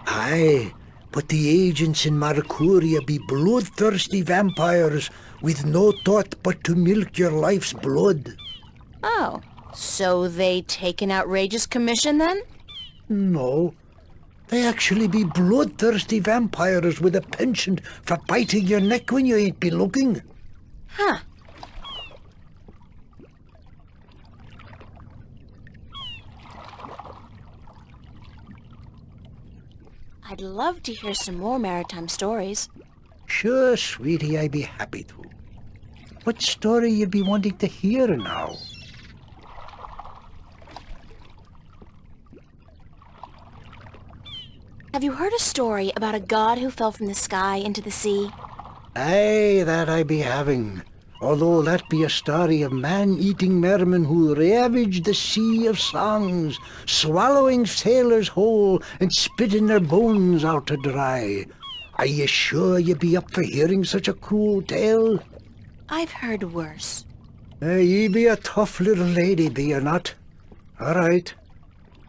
Aye, but the agents in Marcuria be bloodthirsty vampires with no thought but to milk your life's blood. Oh, so they take an outrageous commission, then? No. They actually be bloodthirsty vampires with a penchant for biting your neck when you ain't be looking. Huh. I'd love to hear some more maritime stories. Sure, sweetie, I'd be happy to. What story you be wanting to hear now? Have you heard a story about a god who fell from the sky into the sea? Aye, that I be having. Although that be a story of man-eating mermen who ravage the sea of songs, swallowing sailors whole and spitting their bones out to dry. Are you sure you be up for hearing such a cruel tale? I've heard worse. Ye be a tough little lady, be you not? All right.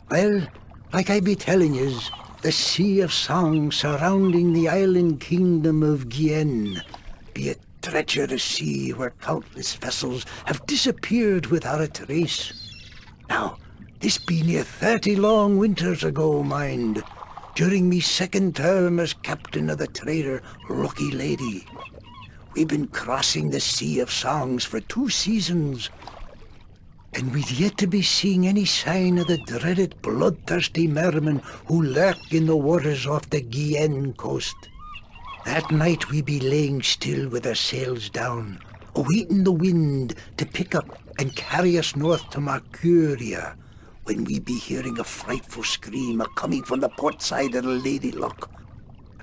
Well, like I be telling yous, the sea of songs surrounding the island kingdom of Gien be a treacherous sea where countless vessels have disappeared without a trace. Now, this be near 30 long winters ago, mind, during me second term as captain of the trader Lucky Lady. We've been crossing the sea of songs for 2 seasons, and we've yet to be seeing any sign of the dreaded bloodthirsty mermen who lurk in the waters off the Gien coast. That night we be laying still with our sails down, awaiting the wind to pick up and carry us north to Arcadia, when we be hearing a frightful scream a-coming from the port side of the Lady Luck.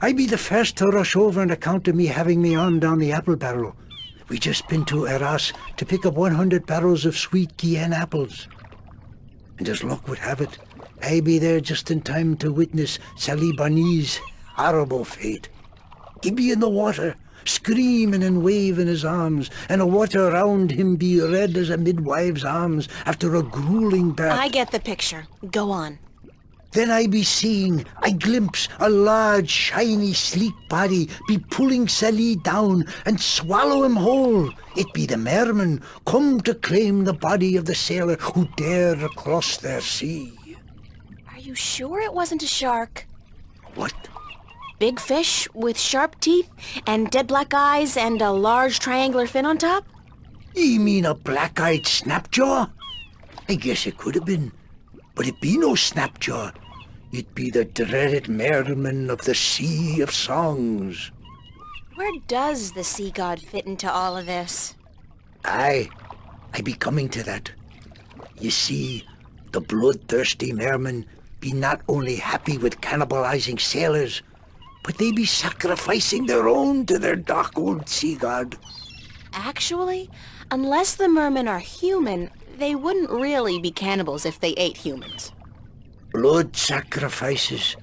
I be the first to rush over on account of me having me on down the apple barrel. We just been to Arras to pick up 100 barrels of sweet Gien apples. And as luck would have it, I be there just in time to witness Sally Barney's horrible fate. He be in the water, screaming and waving his arms, and the water around him be red as a midwife's arms after a grueling bath. I get the picture. Go on. Then I glimpse a large, shiny, sleek body be pulling Sally down and swallow him whole. It be the mermen come to claim the body of the sailor who dared across their sea. Are you sure it wasn't a shark? What? Big fish with sharp teeth and dead black eyes and a large triangular fin on top? Ye mean a black-eyed snapjaw? I guess it could have been, but it be no snapjaw. It be the dreaded merman of the Sea of Songs. Where does the sea god fit into all of this? I be coming to that. You see, the bloodthirsty mermen be not only happy with cannibalizing sailors, but they be sacrificing their own to their dark old sea god. Actually, unless the mermen are human, they wouldn't really be cannibals if they ate humans. Blood sacrifices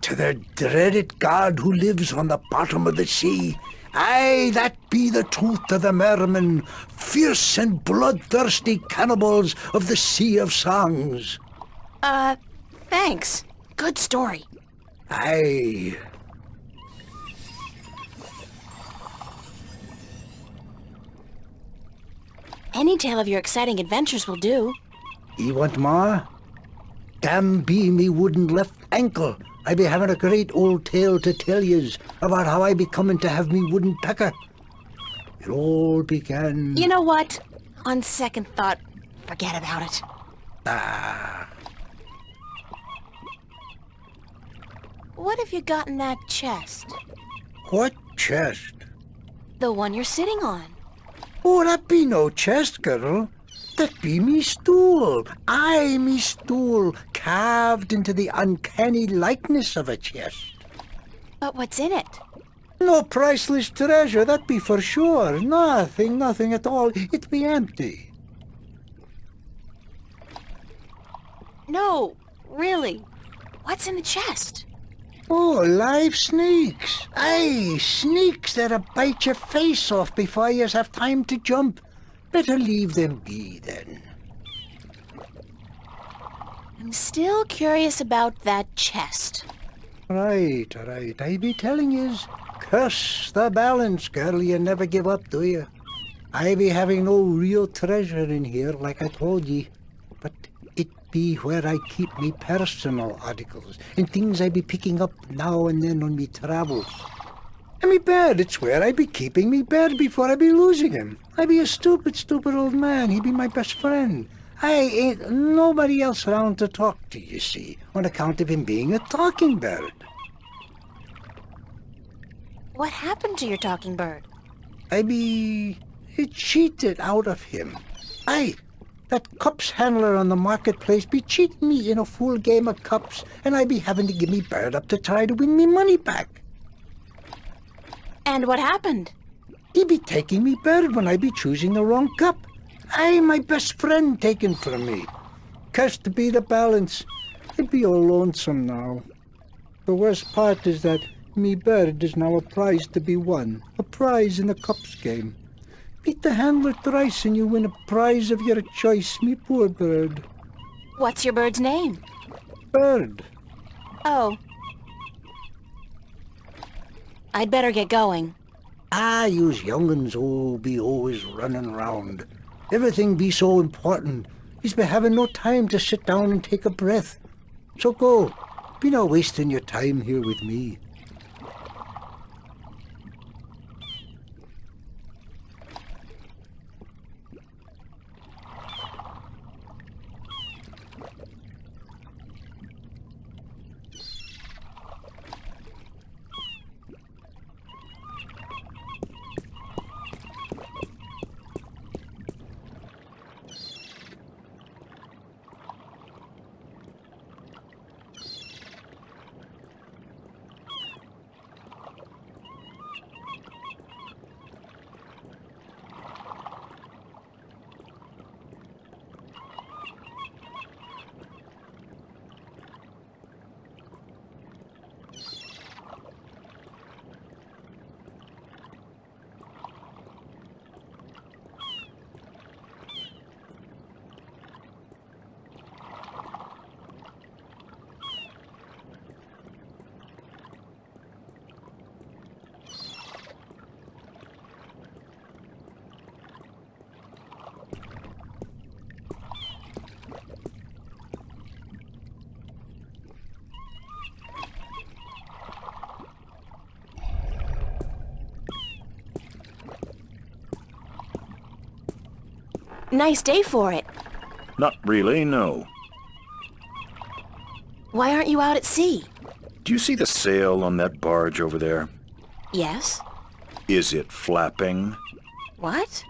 to their dreaded god who lives on the bottom of the sea. Aye, that be the truth of the mermen, fierce and bloodthirsty cannibals of the Sea of Songs. Thanks. Good story. Aye. Any tale of your exciting adventures will do. Ye want more? Damn be me wooden left ankle. I be having a great old tale to tell yous about how I be coming to have me wooden pecker. It all began... You know what? On second thought, forget about it. What have you got in that chest? What chest? The one you're sitting on. Oh, that be no chest, girl. That be me stool. Aye, me stool, carved into the uncanny likeness of a chest. But what's in it? No priceless treasure, that be for sure. Nothing at all. It be empty. No, really. What's in the chest? Oh, live snakes. Aye, snakes that'll bite your face off before you have time to jump. Better leave them be, then. I'm still curious about that chest. Right. I be telling yous. Curse the balance, girl. You never give up, do you? I be having no real treasure in here, like I told ye. But it be where I keep me personal articles and things I be picking up now and then on me travels. And me bed, it's where I be keeping me bed before I be losing him. I be a stupid old man. He be my best friend. I ain't nobody else around to talk to, you see, on account of him being a talking bird. What happened to your talking bird? I be cheated out of him. Aye, that cups handler on the marketplace be cheating me in a full game of cups, and I be having to give me bird up to try to win me money back. And what happened? He be taking me bird when I be choosing the wrong cup. Aye, my best friend taken from me. Cursed be the balance. I'd be all lonesome now. The worst part is that me bird is now a prize to be won. A prize in the cups game. Beat the handler thrice and you win a prize of your choice, me poor bird. What's your bird's name? Bird. Oh. I'd better get going. Ah, yous young'uns be always running round. Everything be so important. Yous be having no time to sit down and take a breath. So go. Be not wasting your time here with me. Nice day for it. Not really, no. Why aren't you out at sea? Do you see the sail on that barge over there? Yes. Is it flapping? What?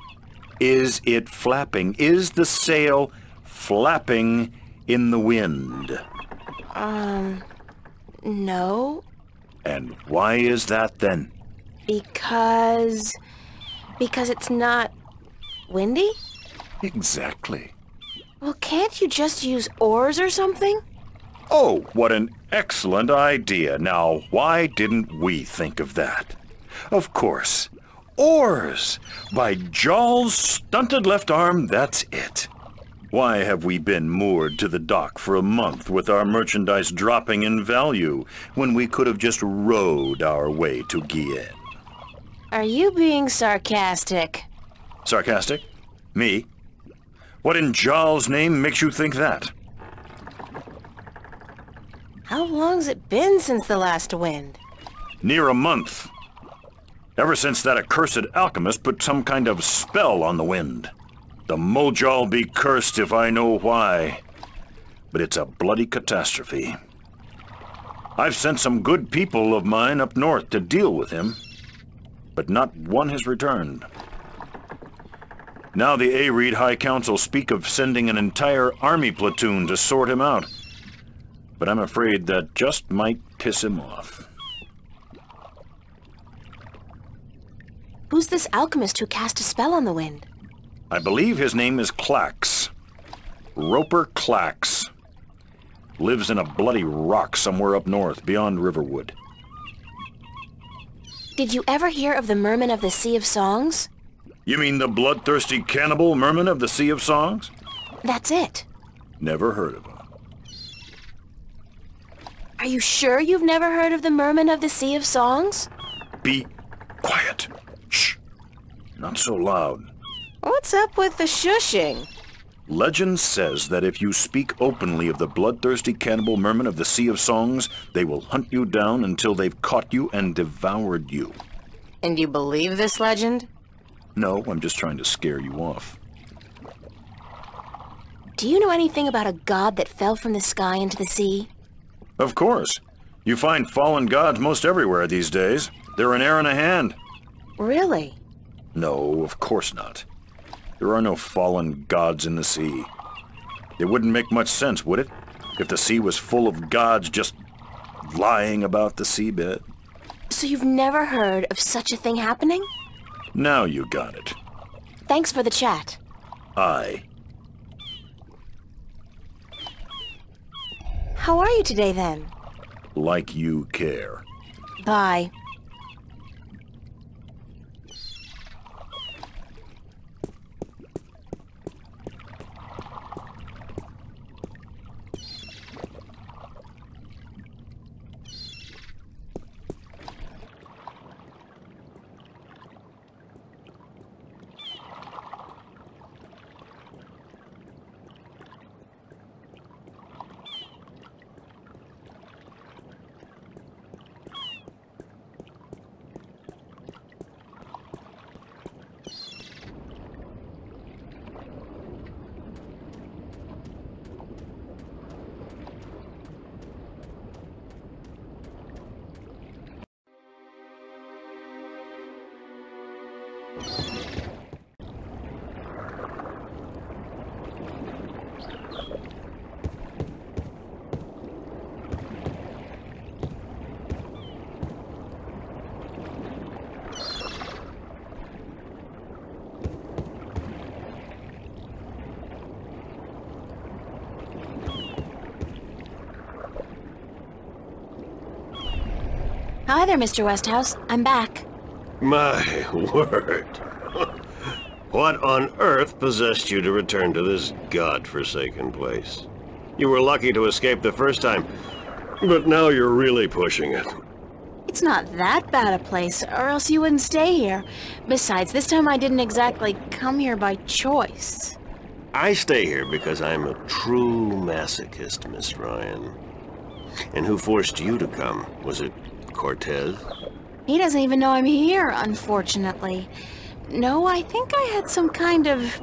Is it flapping? Is the sail flapping in the wind? No. And why is that then? Because it's not windy? Exactly. Well, can't you just use oars or something? Oh, what an excellent idea. Now, why didn't we think of that? Of course. Oars! By Jaw's stunted left arm, that's it. Why have we been moored to the dock for a month with our merchandise dropping in value when we could have just rowed our way to Guyenne? Are you being sarcastic? Sarcastic? Me? What in Jaw's name makes you think that? How long's it been since the last wind? Near a month. Ever since that accursed alchemist put some kind of spell on the wind. The Mojal be cursed if I know why. But it's a bloody catastrophe. I've sent some good people of mine up north to deal with him, but not one has returned. Now the Areed High Council speak of sending an entire army platoon to sort him out. But I'm afraid that just might piss him off. Who's this alchemist who cast a spell on the wind? I believe his name is Clax. Roper Clax. Lives in a bloody rock somewhere up north, beyond Riverwood. Did you ever hear of the Merman of the Sea of Songs? You mean the bloodthirsty cannibal merman of the Sea of Songs? That's it. Never heard of him. Are you sure you've never heard of the Merman of the Sea of Songs? Be quiet. Shh. Not so loud. What's up with the shushing? Legend says that if you speak openly of the bloodthirsty cannibal merman of the Sea of Songs, they will hunt you down until they've caught you and devoured you. And you believe this legend? No, I'm just trying to scare you off. Do you know anything about a god that fell from the sky into the sea? Of course. You find fallen gods most everywhere these days. They're an air and a hand. Really? No, of course not. There are no fallen gods in the sea. It wouldn't make much sense, would it? If the sea was full of gods just lying about the seabed. So you've never heard of such a thing happening? Now you got it. Thanks for the chat. Aye. How are you today, then? Like you care. Bye. Hi there, Mr. Westhouse. I'm back. My word. What on earth possessed you to return to this godforsaken place? You were lucky to escape the first time, but now you're really pushing it. It's not that bad a place, or else you wouldn't stay here. Besides, this time I didn't exactly come here by choice. I stay here because I'm a true masochist, Miss Ryan. And who forced you to come? Was it Cortez? He doesn't even know I'm here, unfortunately. No, I think I had some kind of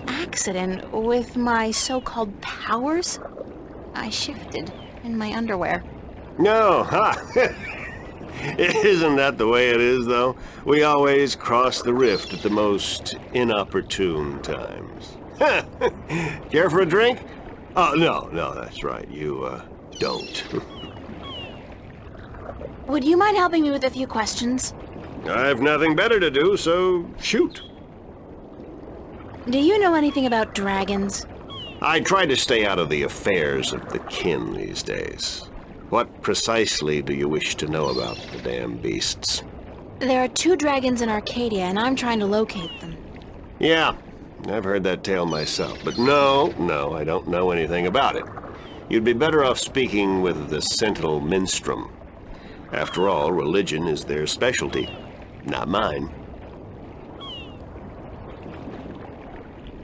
accident with my so-called powers. I shifted in my underwear. No, ha! Isn't that the way it is, though? We always cross the rift at the most inopportune times. Care for a drink? Oh, no, that's right. You, don't. Would you mind helping me with a few questions? I've nothing better to do, so shoot. Do you know anything about dragons? I try to stay out of the affairs of the kin these days. What precisely do you wish to know about the damn beasts? There are 2 dragons in Arcadia, and I'm trying to locate them. Yeah, I've heard that tale myself, but no, I don't know anything about it. You'd be better off speaking with the Sentinel Minstrom. After all, religion is their specialty, not mine.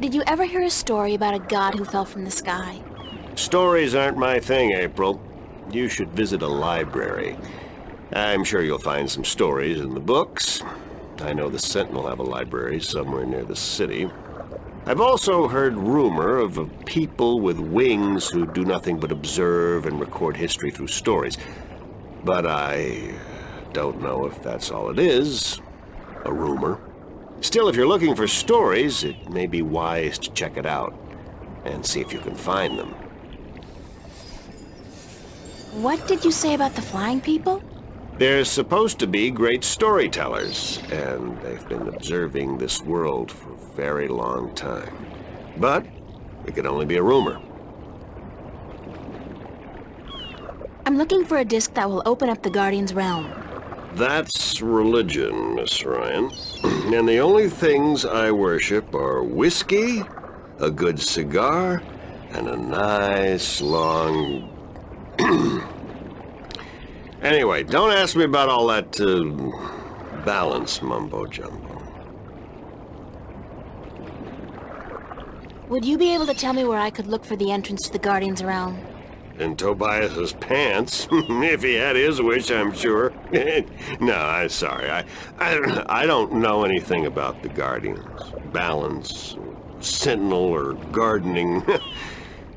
Did you ever hear a story about a god who fell from the sky? Stories aren't my thing, April. You should visit a library. I'm sure you'll find some stories in the books. I know the Sentinel have a library somewhere near the city. I've also heard rumor of a people with wings who do nothing but observe and record history through stories. But I don't know if that's all it is. A rumor. Still, if you're looking for stories, it may be wise to check it out and see if you can find them. What did you say about the flying people? They're supposed to be great storytellers, and they've been observing this world for a very long time. But it could only be a rumor. I'm looking for a disc that will open up the Guardian's realm. That's religion, Miss Ryan. And the only things I worship are whiskey, a good cigar, and a nice long... Anyway, don't ask me about all that balance mumbo-jumbo. Would you be able to tell me where I could look for the entrance to the Guardian's realm? In Tobias's pants, if he had his wish, I'm sure. No, I'm sorry. I don't know anything about the Guardians, balance, sentinel, or gardening.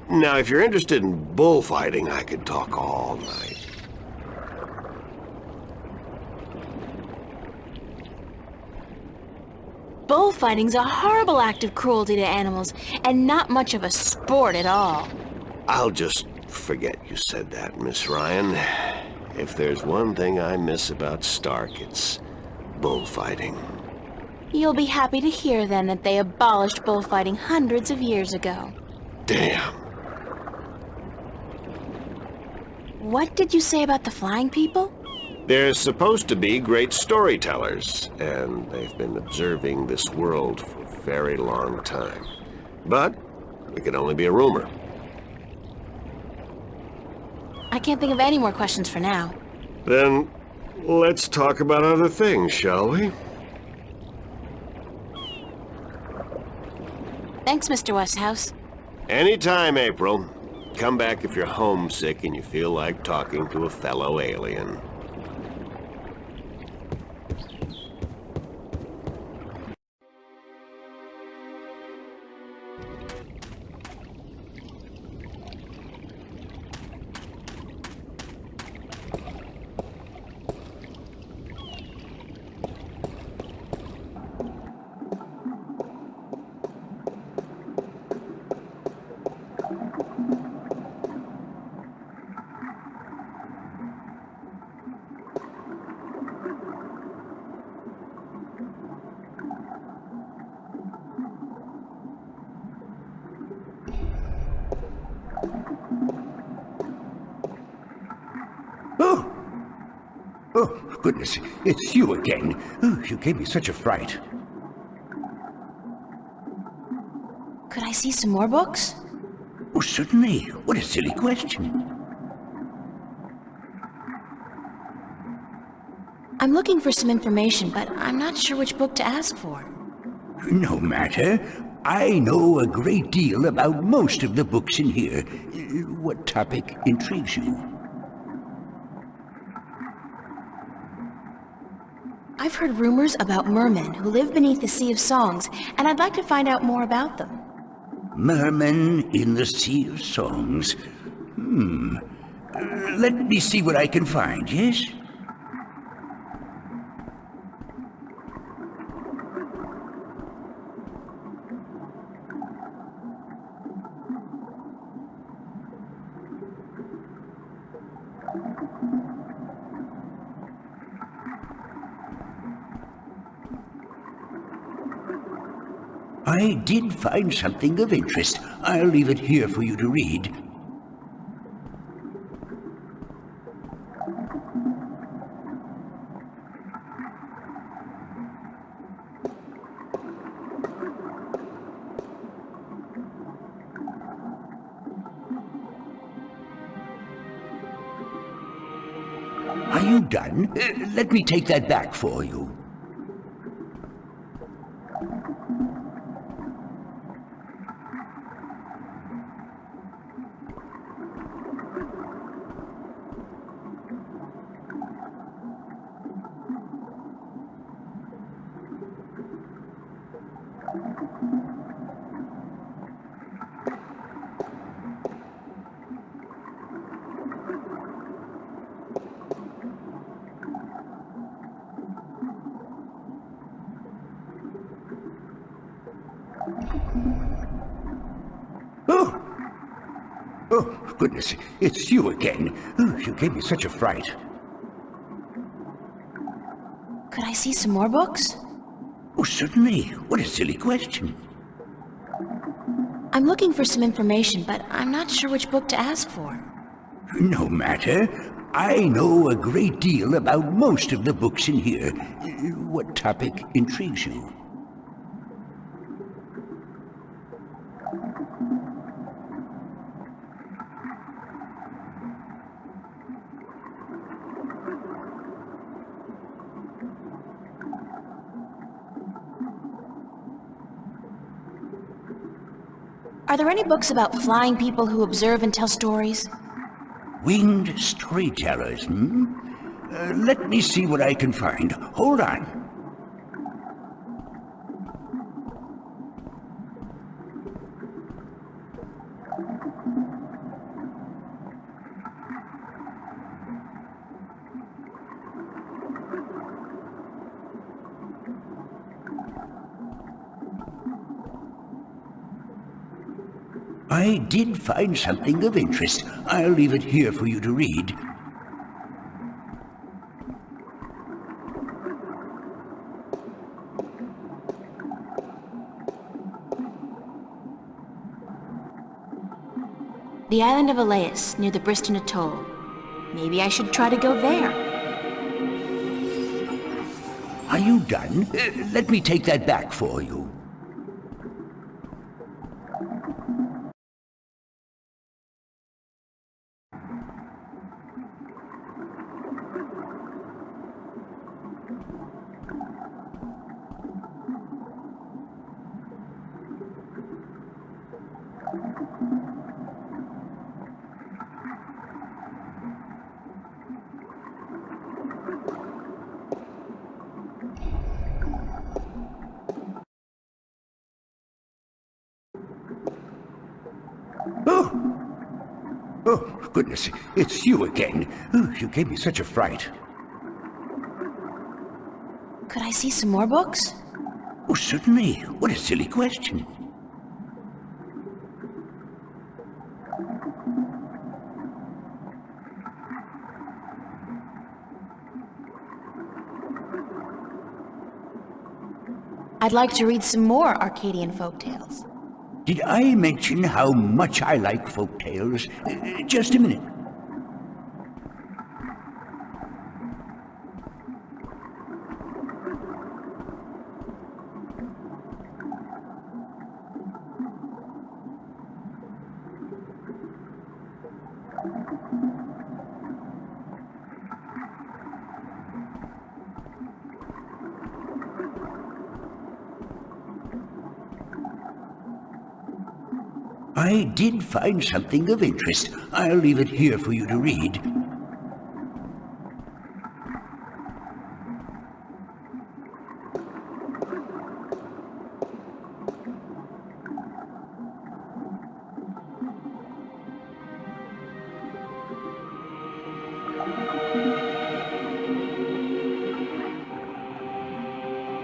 Now, if you're interested in bullfighting, I could talk all night. Bullfighting's a horrible act of cruelty to animals, and not much of a sport at all. I'll just forget you said that, Miss Ryan. If there's one thing I miss about Stark, it's bullfighting. You'll be happy to hear then that they abolished bullfighting hundreds of years ago. Damn. What did you say about the flying people? They're supposed to be great storytellers, and they've been observing this world for a very long time. But it could only be a rumor. I can't think of any more questions for now. Then let's talk about other things, shall we? Thanks, Mr. Westhouse. Anytime, April. Come back if you're homesick and you feel like talking to a fellow alien. Oh, goodness, it's you again. Oh, you gave me such a fright. Could I see some more books? Oh, certainly. What a silly question. I'm looking for some information, but I'm not sure which book to ask for. No matter. I know a great deal about most of the books in here. What topic intrigues you? I've heard rumors about mermen who live beneath the Sea of Songs, and I'd like to find out more about them. Mermen in the Sea of Songs. Let me see what I can find, yes? I did find something of interest. I'll leave it here for you to read. Are you done? Let me take that back for you. Oh, goodness, it's you again. Oh, you gave me such a fright. Could I see some more books? Oh, certainly. What a silly question. I'm looking for some information, but I'm not sure which book to ask for. No matter. I know a great deal about most of the books in here. What topic intrigues you? Are there any books about flying people who observe and tell stories? Winged storytellers, let me see what I can find. Hold on. I did find something of interest. I'll leave it here for you to read. The island of Elias, near the Briston Atoll. Maybe I should try to go there. Are you done? Let me take that back for you. Oh, goodness, it's you again. Oh, you gave me such a fright. Could I see some more books? Oh, certainly. What a silly question. I'd like to read some more Arcadian folktales. Did I mention how much I like folk tales? Just a minute. I did find something of interest. I'll leave it here for you to read.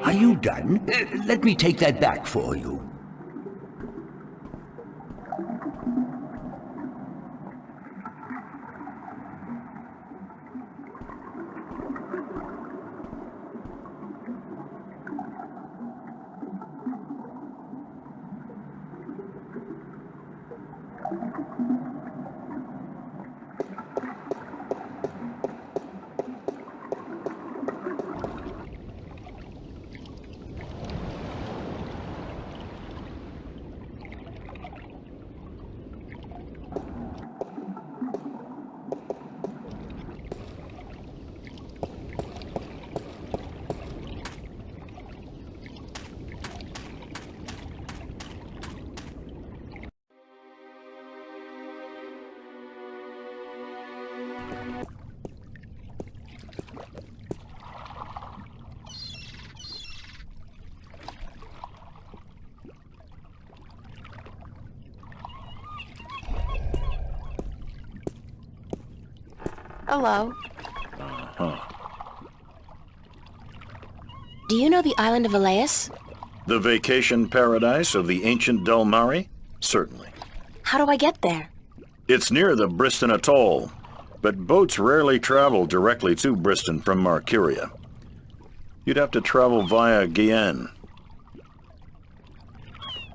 Are you done? Let me take that back for you. Hello. Uh-huh. Do you know the island of Elias? The vacation paradise of the ancient Delmari? Certainly. How do I get there? It's near the Briston Atoll, but boats rarely travel directly to Briston from Arcadia. You'd have to travel via Guyane.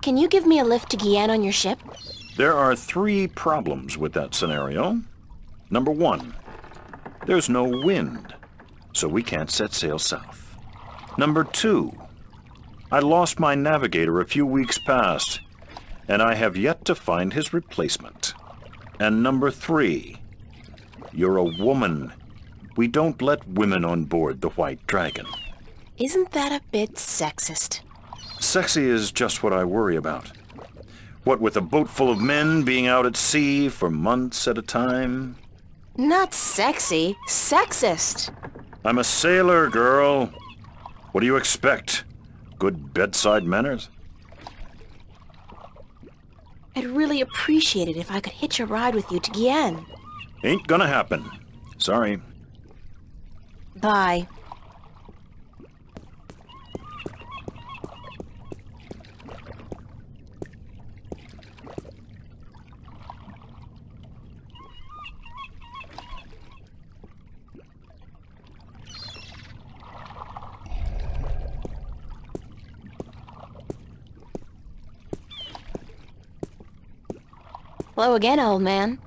Can you give me a lift to Guyane on your ship? There are 3 problems with that scenario. Number 1, there's no wind, so we can't set sail south. Number 2, I lost my navigator a few weeks past, and I have yet to find his replacement. And number 3, you're a woman. We don't let women on board the White Dragon. Isn't that a bit sexist? Sexy is just what I worry about. What with a boat full of men being out at sea for months at a time? Not sexy, sexist. I'm a sailor, girl. What do you expect? Good bedside manners? I'd really appreciate it if I could hitch a ride with you to Guyane. Ain't gonna happen. Sorry. Bye. Hello again, old man.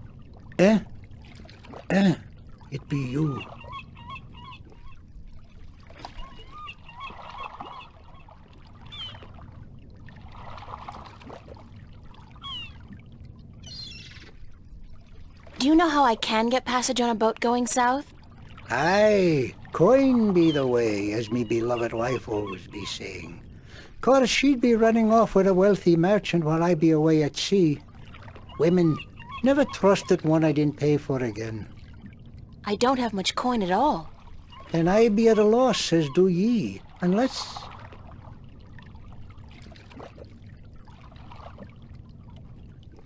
Eh? It be you. Do you know how I can get passage on a boat going south? Aye, coin be the way, as me beloved wife always be saying. 'Course she'd be running off with a wealthy merchant while I be away at sea. Women, never trusted one I didn't pay for again. I don't have much coin at all. And I be at a loss, as do ye, unless...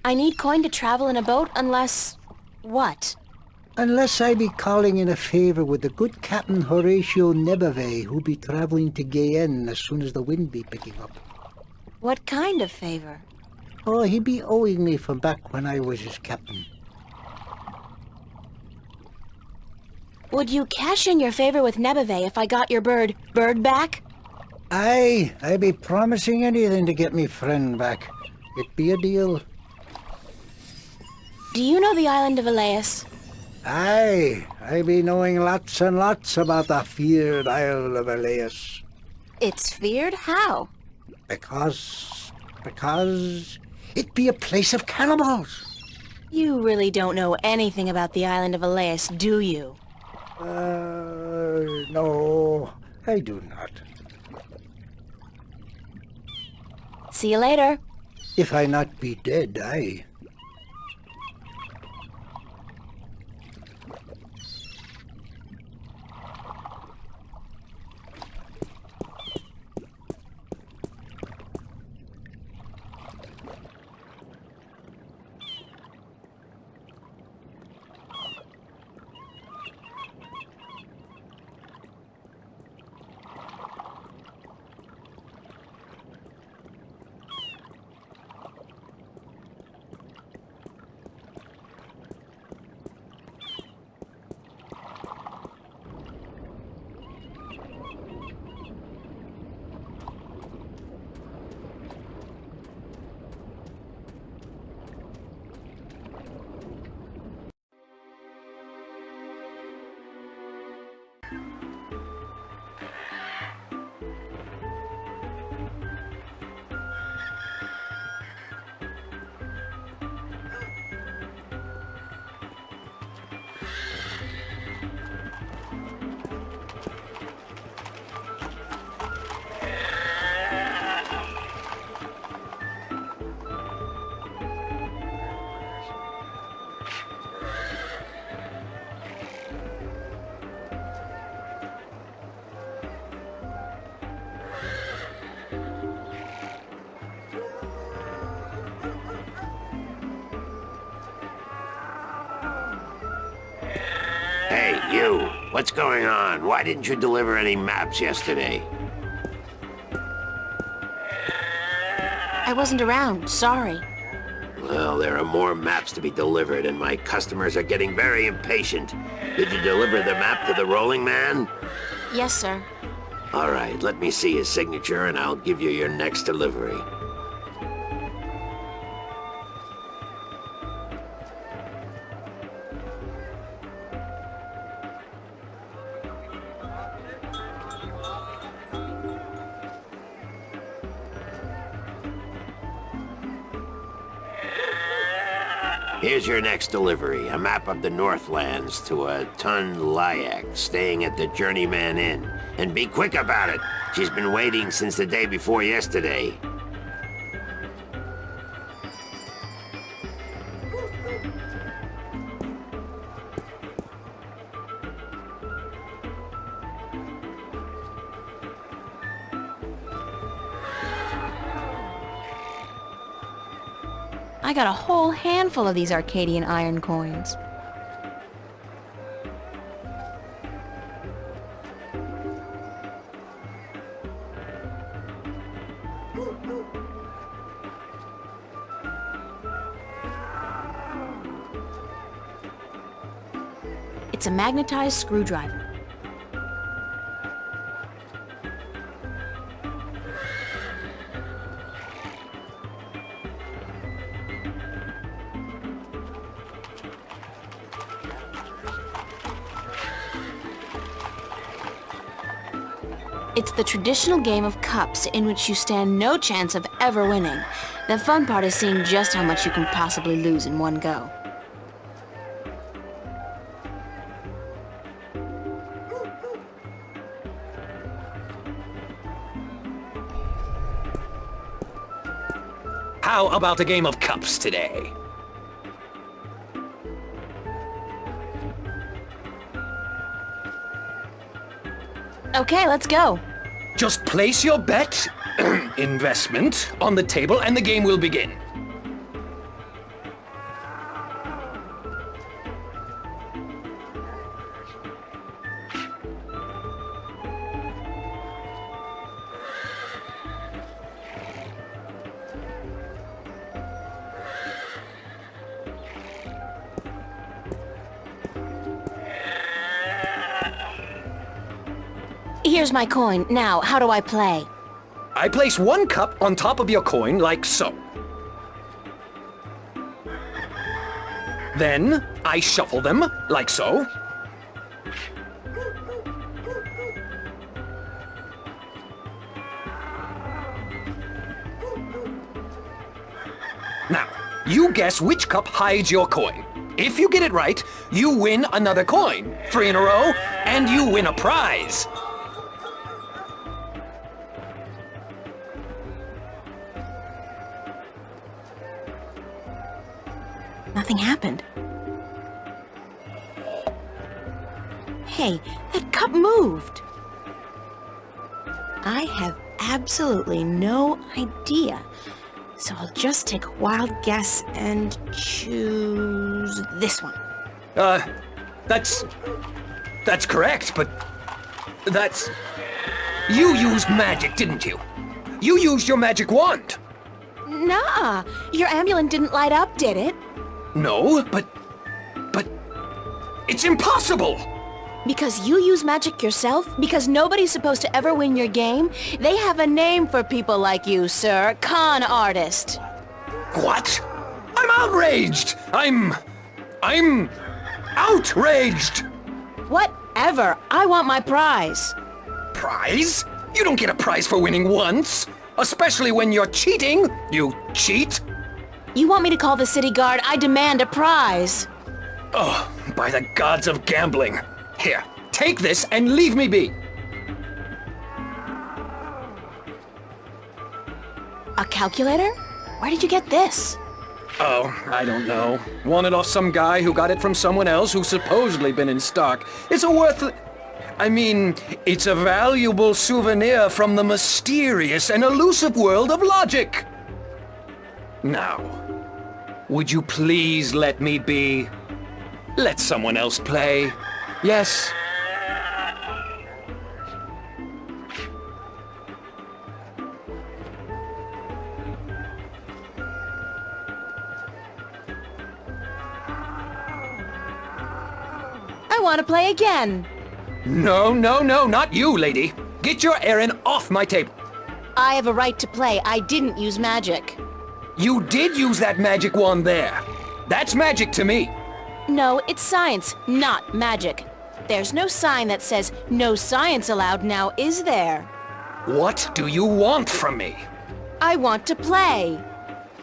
I need coin to travel in a boat unless... what? Unless I be calling in a favor with the good Captain Horatio Nebave, who be traveling to Guyenne as soon as the wind be picking up. What kind of favor? Oh, he be owing me from back when I was his captain. Would you cash in your favor with Nebave if I got your bird back? Aye, I be promising anything to get me friend back. It be a deal. Do you know the island of Elias? Aye, I be knowing lots and lots about the feared Isle of Elias. It's feared? How? Because it be a place of cannibals. You really don't know anything about the island of Elias, do you? No, I do not. See you later. If I not be dead, aye. Hey, you! What's going on? Why didn't you deliver any maps yesterday? I wasn't around, sorry. Well, there are more maps to be delivered, and my customers are getting very impatient. Did you deliver the map to the rolling man? Yes, sir. All right, let me see his signature, and I'll give you your next delivery. Here's your next delivery, a map of the Northlands to a Tun Lyak staying at the Journeyman Inn. And be quick about it. She's been waiting since the day before yesterday. I got a whole handful of these Arcadian iron coins. It's a magnetized screwdriver. It's the traditional game of cups in which you stand no chance of ever winning. The fun part is seeing just how much you can possibly lose in one go. How about a game of cups today? Okay, let's go. Just place your bet, investment, on the table and the game will begin. Here's my coin. Now, how do I play? I place one cup on top of your coin like so. Then, I shuffle them like so. Now, you guess which cup hides your coin. If you get it right, you win another coin, 3 in a row, and you win a prize. Nothing happened. Hey, that cup moved. I have absolutely no idea. So I'll just take a wild guess and choose this one. That's correct, but that's... You used magic, didn't you? You used your magic wand. Nah, your amulet didn't light up, did it? No, but it's impossible! Because you use magic yourself? Because nobody's supposed to ever win your game? They have a name for people like you, sir. Con artist. What? I'm outraged! I'm outraged! Whatever. I want my prize. Prize? You don't get a prize for winning once! Especially when you're cheating, you cheat! You want me to call the city guard? I demand a prize. Oh, by the gods of gambling. Here, take this and leave me be. A calculator? Where did you get this? Oh, I don't know. Won it off some guy who got it from someone else who's supposedly been in stock. It's it's a valuable souvenir from the mysterious and elusive world of logic. Now, would you please let me be? Let someone else play. Yes. I want to play again. No, not you, lady. Get your errand off my table. I have a right to play. I didn't use magic. You did use that magic wand there. That's magic to me. No, it's science, not magic. There's no sign that says no science allowed now, is there? What do you want from me? I want to play.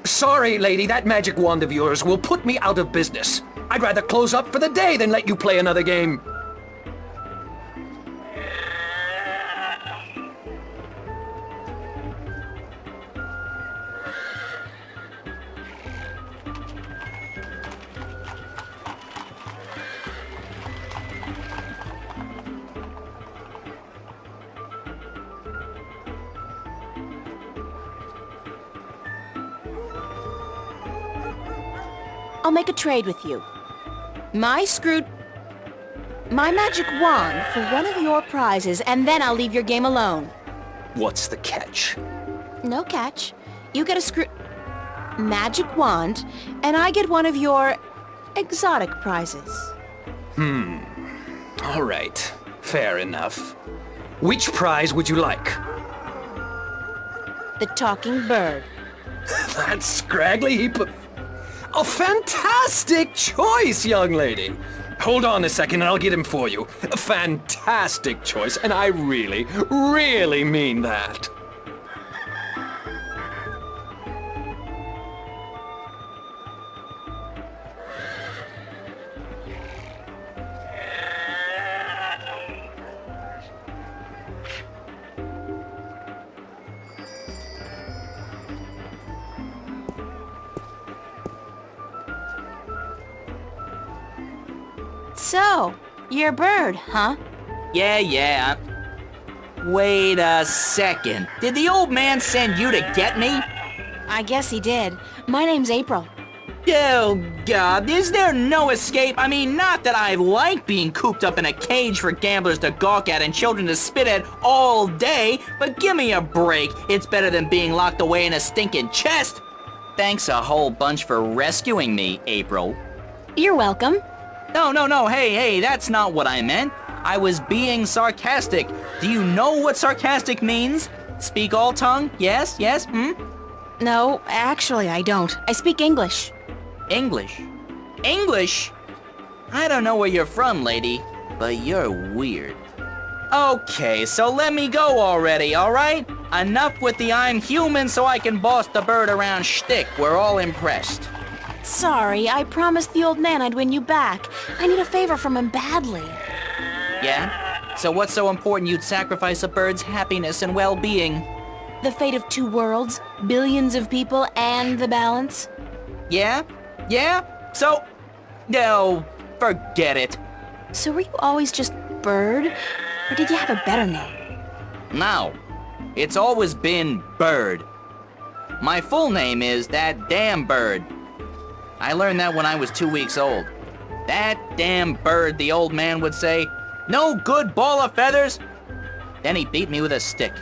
Sorry, lady, that magic wand of yours will put me out of business. I'd rather close up for the day than let you play another game. I'll make a trade with you. My magic wand for one of your prizes, and then I'll leave your game alone. What's the catch? No catch. You get a magic wand, and I get one of your exotic prizes. All right. Fair enough. Which prize would you like? The talking bird. That scraggly heap of... A fantastic choice, young lady. Hold on a second and I'll get him for you. A fantastic choice, and I really, really mean that. So, you're a bird, huh? Yeah. Wait a second. Did the old man send you to get me? I guess he did. My name's April. Oh, God, is there no escape? I mean, not that I like being cooped up in a cage for gamblers to gawk at and children to spit at all day, but give me a break. It's better than being locked away in a stinking chest. Thanks a whole bunch for rescuing me, April. You're welcome. No, hey, that's not what I meant. I was being sarcastic. Do you know what sarcastic means? Speak all tongue? Yes, hmm? No, actually I don't. I speak English. English? English? I don't know where you're from, lady, but you're weird. Okay, so let me go already, alright? Enough with the I'm human so I can boss the bird around shtick. We're all impressed. Sorry, I promised the old man I'd win you back. I need a favor from him badly. Yeah? So what's so important you'd sacrifice a bird's happiness and well-being? The fate of 2 worlds, billions of people, and the balance. Yeah? So... No, forget it. So were you always just Bird? Or did you have a better name? No. It's always been Bird. My full name is That Damn Bird. I learned that when I was 2 weeks old. That damn bird, the old man would say. No good ball of feathers. Then he beat me with a stick.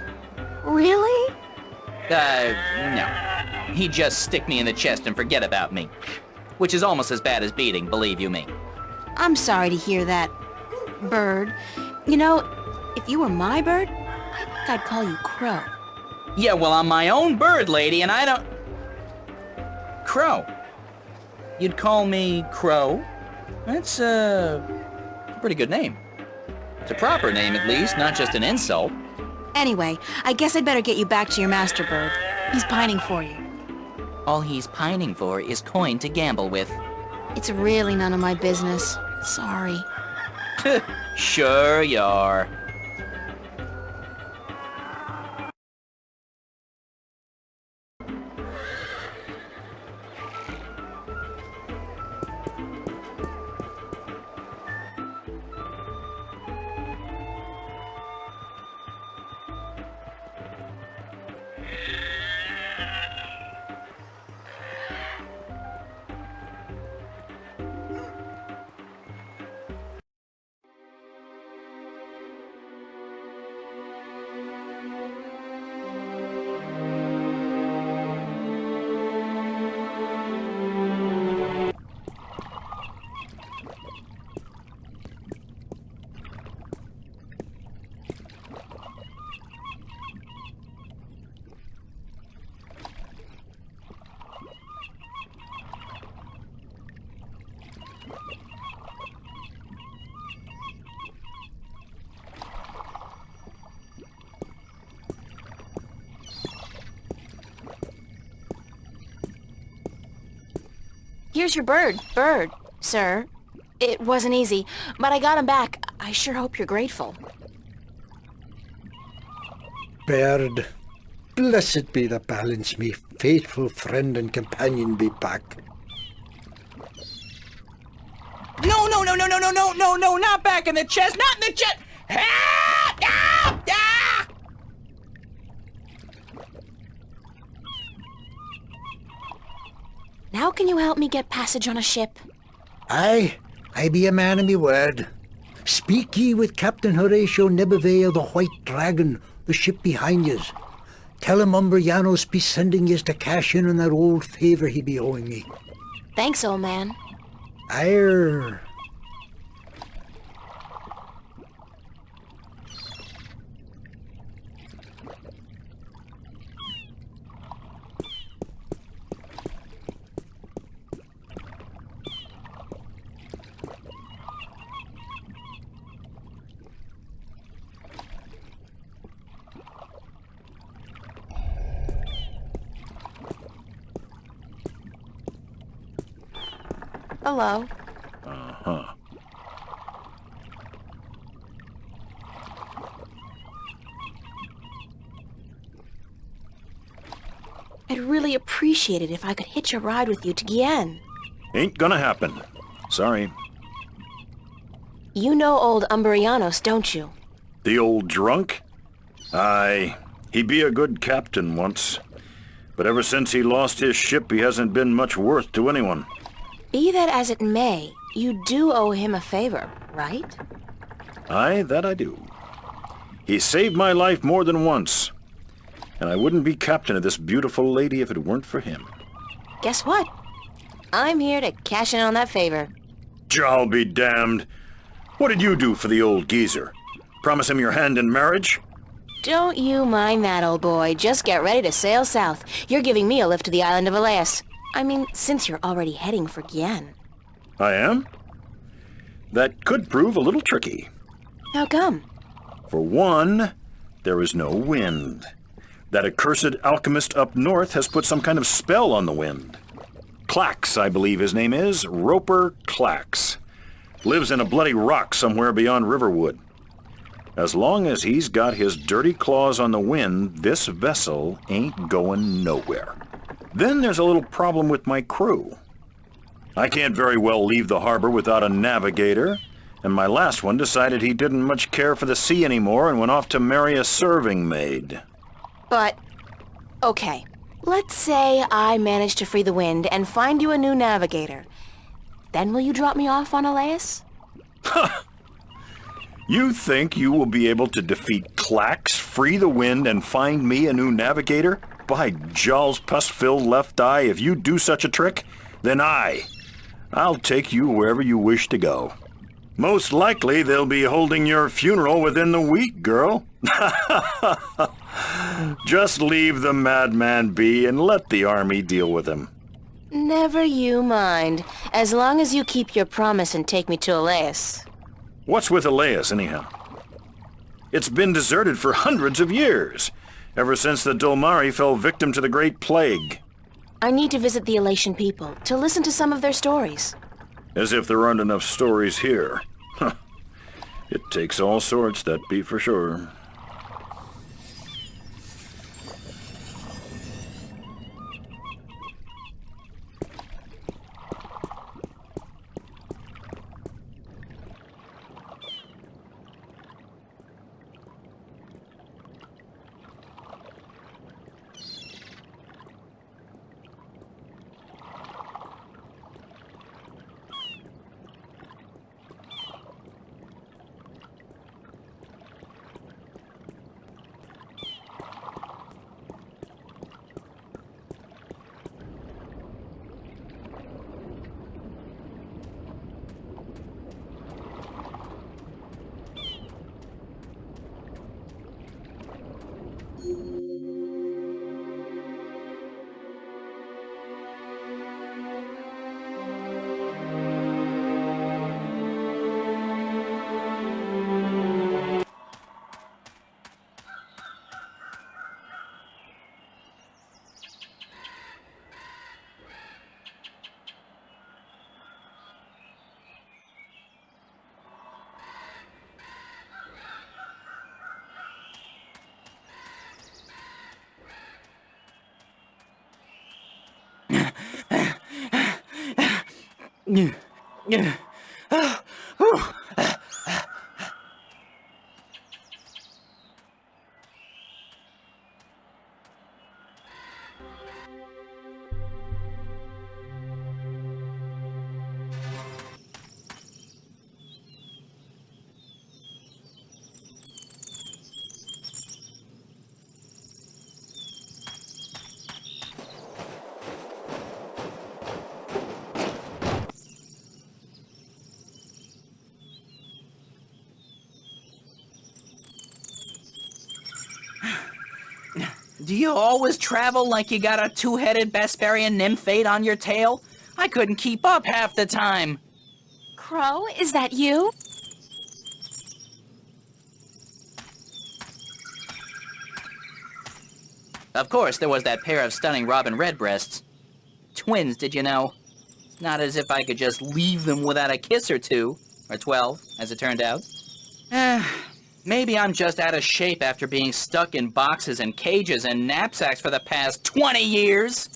Really? No. He'd just stick me in the chest and forget about me. Which is almost as bad as beating, believe you me. I'm sorry to hear that, Bird. You know, if you were my bird, I think I'd call you Crow. Yeah, well, I'm my own bird, lady, and I don't... Crow. You'd call me Crow? That's a pretty good name. It's a proper name, at least, not just an insult. Anyway, I guess I'd better get you back to your master bird. He's pining for you. All he's pining for is coin to gamble with. It's really none of my business. Sorry. Sure you are. Here's your bird, sir. It wasn't easy, but I got him back. I sure hope you're grateful. Bird, blessed be the balance, me faithful friend and companion be back. No, not back in the chest, not in the chest! Now can you help me get passage on a ship? Aye, I be a man of me word. Speak ye with Captain Horatio Nebevea, the White Dragon, the ship behind yous. Tell him Umbrianos be sending yous to cash in on that old favor he be owing me. Thanks, old man. Aye. Hello. Uh-huh. I'd really appreciate it if I could hitch a ride with you to Gien. Ain't gonna happen. Sorry. You know old Umbrianos, don't you? The old drunk? Aye, he be a good captain once. But ever since he lost his ship, he hasn't been much worth to anyone. Be that as it may, you do owe him a favor, right? Aye, that I do. He saved my life more than once. And I wouldn't be captain of this beautiful lady if it weren't for him. Guess what? I'm here to cash in on that favor. I'll be damned. What did you do for the old geezer? Promise him your hand in marriage? Don't you mind that, old boy. Just get ready to sail south. You're giving me a lift to the island of Elias. I mean, since you're already heading for Gien. I am? That could prove a little tricky. How come? For one, there is no wind. That accursed alchemist up north has put some kind of spell on the wind. Clax, I believe his name is, Roper Clax. Lives in a bloody rock somewhere beyond Riverwood. As long as he's got his dirty claws on the wind, this vessel ain't going nowhere. Then there's a little problem with my crew. I can't very well leave the harbor without a navigator, and my last one decided he didn't much care for the sea anymore and went off to marry a serving maid. But, okay. Let's say I manage to free the wind and find you a new navigator. Then will you drop me off on Elias? You think you will be able to defeat Clax, free the wind, and find me a new navigator? By Jaw's pus-filled left eye, if you do such a trick, then I'll take you wherever you wish to go. Most likely they'll be holding your funeral within the week, girl. Just leave the madman be and let the army deal with him. Never you mind. As long as you keep your promise and take me to Elias. What's with Elias, anyhow? It's been deserted for hundreds of years, ever since the Dolmari fell victim to the Great Plague. I need to visit the Elation people, to listen to some of their stories. As if there aren't enough stories here. Huh. It takes all sorts, that be for sure. Do you always travel like you got a two-headed Besparian nymphate on your tail? I couldn't keep up half the time. Crow, is that you? Of course, there was that pair of stunning robin redbreasts. Twins, did you know? Not as if I could just leave them without a kiss or two. Or 12, as it turned out. Maybe I'm just out of shape after being stuck in boxes and cages and knapsacks for the past 20 years.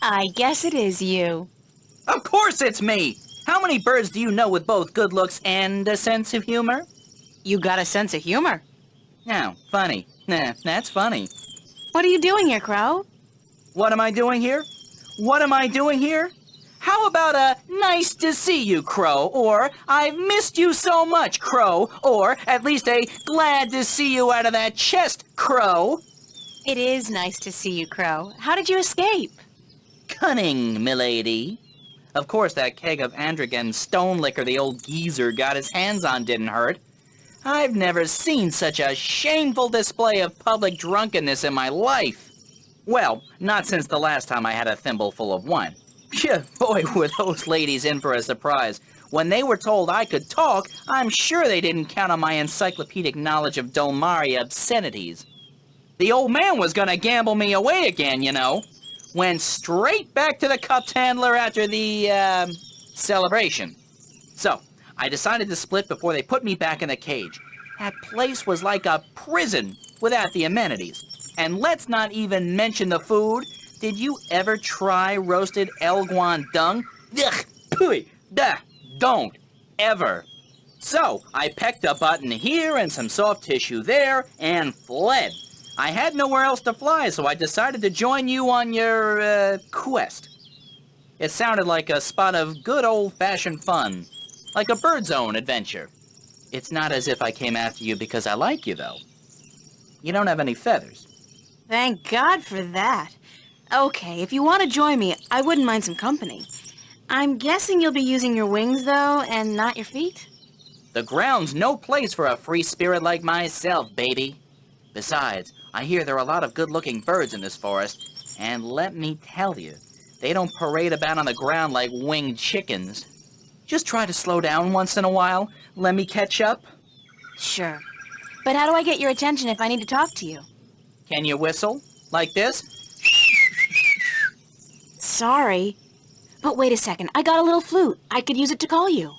I guess it is you. Of course it's me! How many birds do you know with both good looks and a sense of humor? You got a sense of humor. Now, funny. Nah, that's funny. What are you doing here, Crow? What am I doing here? What am I doing here? How about a nice to see you, Crow, or I've missed you so much, Crow, or at least a glad to see you out of that chest, Crow? It is nice to see you, Crow. How did you escape? Cunning, milady. Of course, that keg of Androgen stone liquor the old geezer got his hands on didn't hurt. I've never seen such a shameful display of public drunkenness in my life. Well, not since the last time I had a thimbleful of wine. Phew, boy, were those ladies in for a surprise. When they were told I could talk, I'm sure they didn't count on my encyclopedic knowledge of Dolmari obscenities. The old man was gonna gamble me away again, you know. Went straight back to the cups handler after the, celebration. So, I decided to split before they put me back in the cage. That place was like a prison without the amenities. And let's not even mention the food. Did you ever try roasted Elguan dung? Ugh, pooey, duh, don't, ever. So, I pecked a button here and some soft tissue there and fled. I had nowhere else to fly, so I decided to join you on your, quest. It sounded like a spot of good old-fashioned fun, like a Bird's Own adventure. It's not as if I came after you because I like you, though. You don't have any feathers. Thank God for that. Okay, if you want to join me, I wouldn't mind some company. I'm guessing you'll be using your wings, though, and not your feet? The ground's no place for a free spirit like myself, baby. Besides, I hear there are a lot of good-looking birds in this forest, and let me tell you, they don't parade about on the ground like winged chickens. Just try to slow down once in a while. Let me catch up. Sure. But how do I get your attention if I need to talk to you? Can you whistle? Like this? Sorry. But wait a second, I got a little flute. I could use it to call you.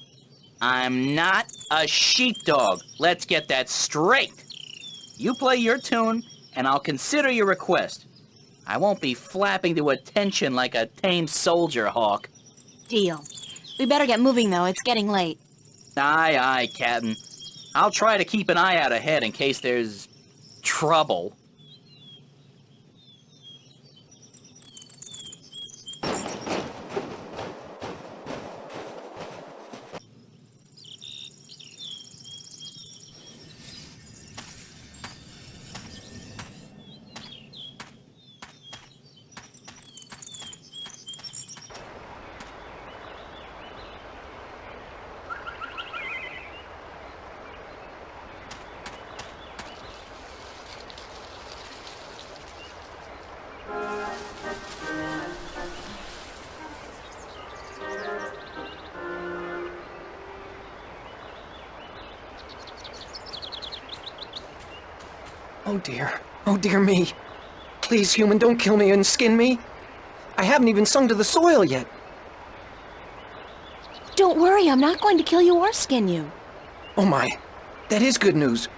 I'm not a sheepdog. Let's get that straight. You play your tune, and I'll consider your request. I won't be flapping to attention like a tame soldier hawk. Deal. We better get moving, though. It's getting late. Aye, aye, Captain. I'll try to keep an eye out ahead in case there's trouble. Oh dear. Oh dear me. Please, human, don't kill me and skin me. I haven't even sung to the soil yet. Don't worry, I'm not going to kill you or skin you. Oh my. That is good news.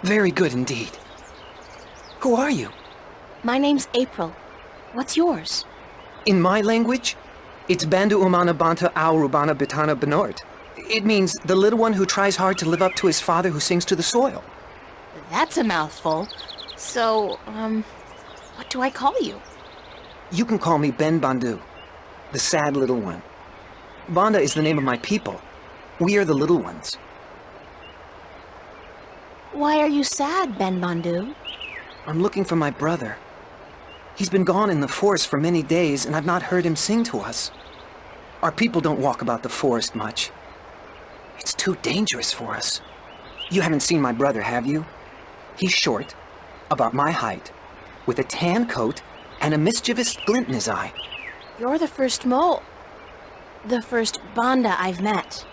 Very good indeed. Who are you? My name's April. What's yours? In my language, it's Bandu Umana Banta Au Rubana Bitana Benort. It means the little one who tries hard to live up to his father who sings to the soil. That's a mouthful. So, what do I call you? You can call me Ben Bandu, the sad little one. Banda is the name of my people. We are the little ones. Why are you sad, Ben Bandu? I'm looking for my brother. He's been gone in the forest for many days, and I've not heard him sing to us. Our people don't walk about the forest much. It's too dangerous for us. You haven't seen my brother, have you? He's short, about my height, with a tan coat and a mischievous glint in his eye. You're the first the first Banda I've met.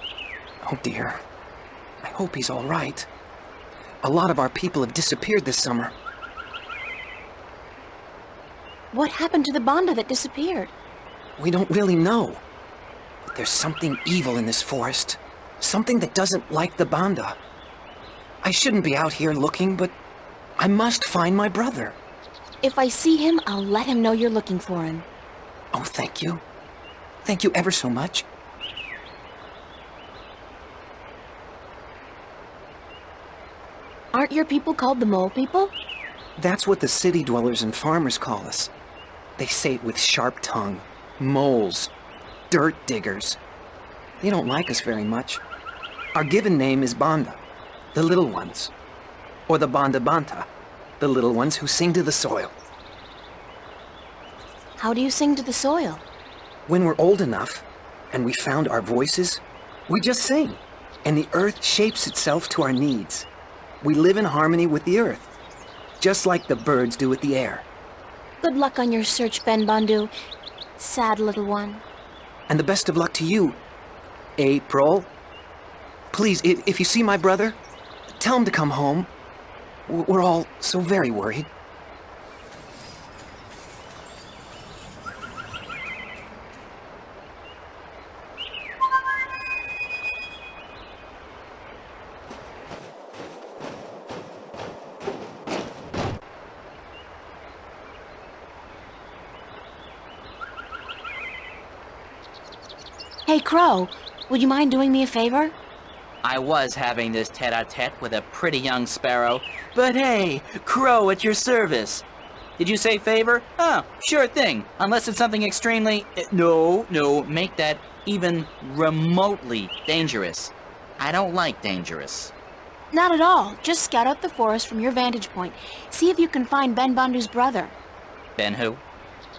Oh dear. I hope he's all right. A lot of our people have disappeared this summer. What happened to the Banda that disappeared? We don't really know. There's something evil in this forest. Something that doesn't like the Banda. I shouldn't be out here looking, but I must find my brother. If I see him, I'll let him know you're looking for him. Oh, thank you. Thank you ever so much. Aren't your people called the Mole People? That's what the city dwellers and farmers call us. They say it with sharp tongue. Moles. Dirt diggers. They don't like us very much. Our given name is Banda, the little ones. Or the Banda Banta, the little ones who sing to the soil. How do you sing to the soil? When we're old enough, and we found our voices, we just sing, and the earth shapes itself to our needs. We live in harmony with the earth, just like the birds do with the air. Good luck on your search, Ben Bandu. Sad little one. And the best of luck to you, April. Please, if you see my brother, tell him to come home. We're all so very worried. Hey, Crow, would you mind doing me a favor? I was having this tete-a-tete with a pretty young sparrow, but hey, Crow at your service. Did you say favor? Oh, sure thing, unless it's something extremely... No, make that even remotely dangerous. I don't like dangerous. Not at all. Just scout out the forest from your vantage point. See if you can find Ben Bandu's brother. Ben who?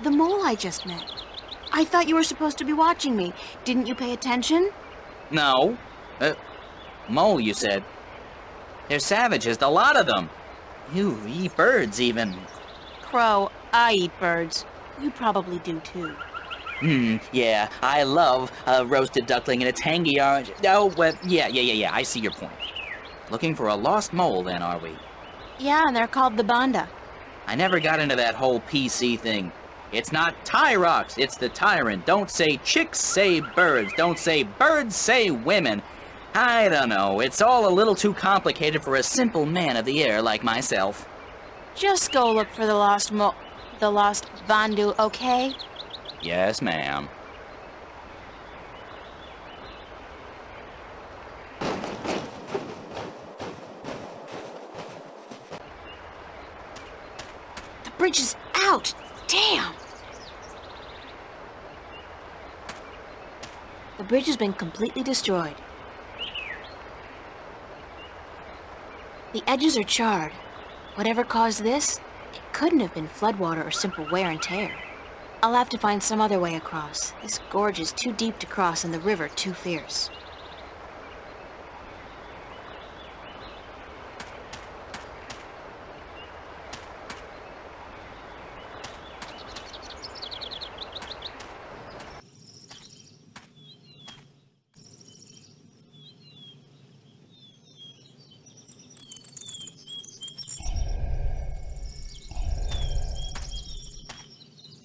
The mole I just met. I thought you were supposed to be watching me. Didn't you pay attention? No. Mole, you said. They're savages, a lot of them. You eat birds, even. Crow, I eat birds. You probably do, too. Yeah, I love a roasted duckling and a tangy orange. Oh, well, yeah, I see your point. Looking for a lost mole, then, are we? Yeah, and they're called the Banda. I never got into that whole PC thing. It's not Tyrox, it's the tyrant. Don't say chicks, say birds. Don't say birds, say women. I don't know, it's all a little too complicated for a simple man of the air like myself. Just go look for the lost Bandu, okay? Yes, ma'am. The bridge is out! Damn! The bridge has been completely destroyed. The edges are charred. Whatever caused this, it couldn't have been floodwater or simple wear and tear. I'll have to find some other way across. This gorge is too deep to cross and the river too fierce.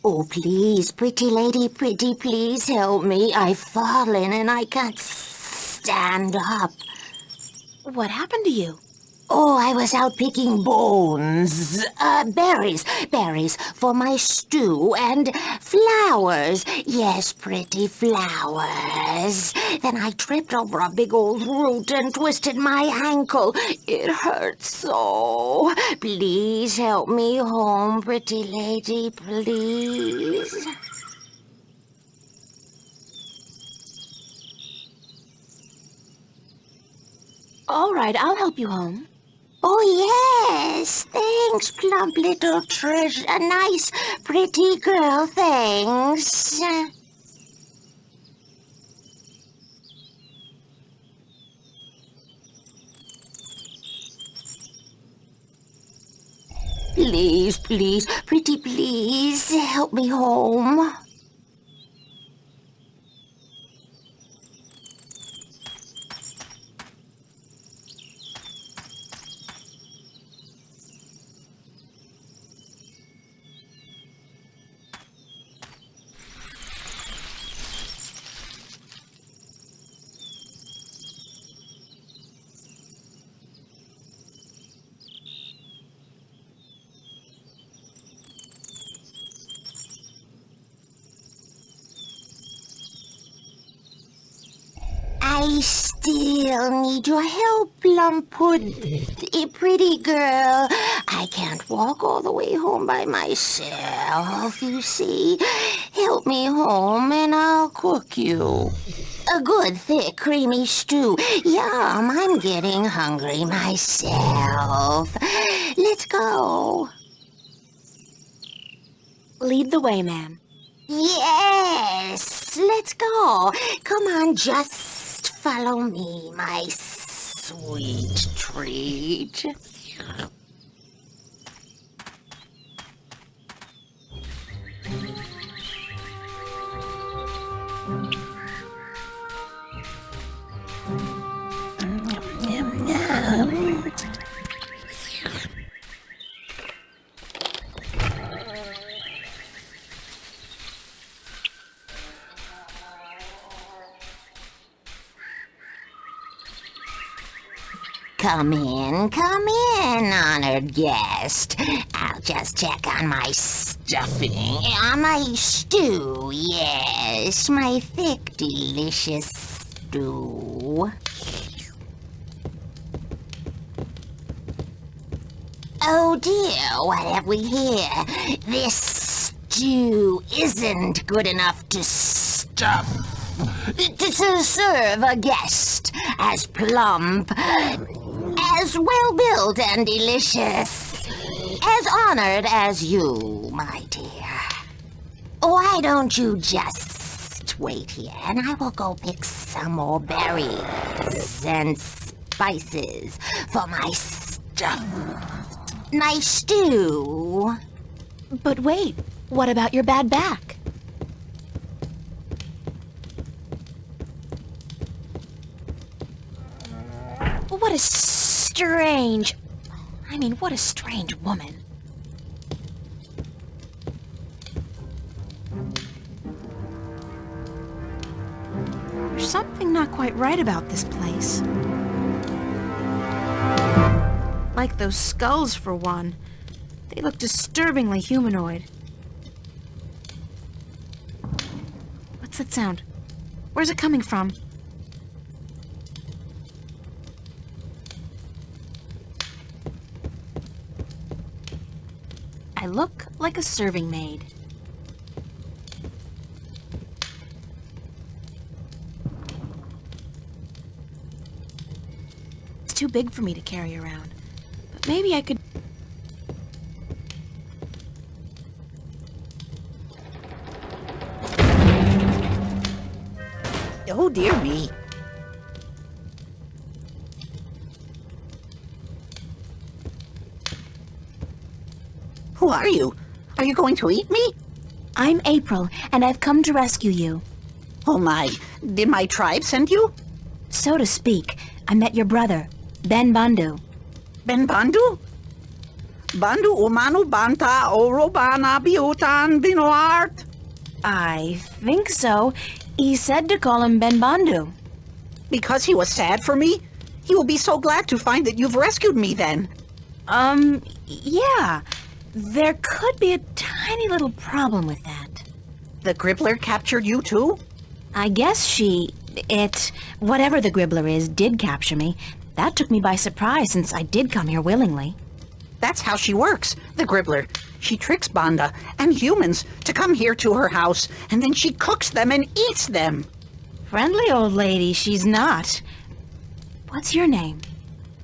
Oh, please, pretty lady, pretty, please help me. I've fallen and I can't stand up. What happened to you? Oh, I was out picking bones. Berries for my stew and flowers. Yes, pretty flowers. Then I tripped over a big old root and twisted my ankle. It hurts so. Please help me home, pretty lady, please. All right, I'll help you home. Oh, yes. Thanks, plump little treasure. A nice, pretty girl, thanks. Please, please, pretty please, help me home. I still need your help, Plumpwood. Pretty girl, I can't walk all the way home by myself, you see. Help me home and I'll cook you a good, thick, creamy stew. Yum, I'm getting hungry myself. Let's go. Lead the way, ma'am. Yes, let's go. Come on, just follow me, my sweet treat. Come in, honored guest. I'll just check on my stuffing, on my stew, yes, my thick, delicious stew. Oh dear, what have we here? This stew isn't good enough to stuff. To serve a guest as plump, as well-built and delicious, as honored as you, my dear. Why don't you just wait here, and I will go pick some more berries and spices for my my stew. But wait, what about your bad back? What a strange... what a strange woman. There's something not quite right about this place. Like those skulls, for one. They look disturbingly humanoid. What's that sound? Where's it coming from? I look like a serving maid. It's too big for me to carry around, but maybe I could... Oh, dear me. Who are you? Are you going to eat me? I'm April, and I've come to rescue you. Oh my, did my tribe send you? So to speak. I met your brother, Ben Bandhu. Ben Bandhu? Bandhu umanu banta orobana biutan binoart? I think so. He said to call him Ben Bandhu. Because he was sad for me? He will be so glad to find that you've rescued me then. Yeah. There could be a tiny little problem with that. The Gribbler captured you too? I guess whatever the Gribbler is, did capture me. That took me by surprise since I did come here willingly. That's how she works, the Gribbler. She tricks Banda and humans to come here to her house, and then she cooks them and eats them. Friendly old lady, she's not. What's your name?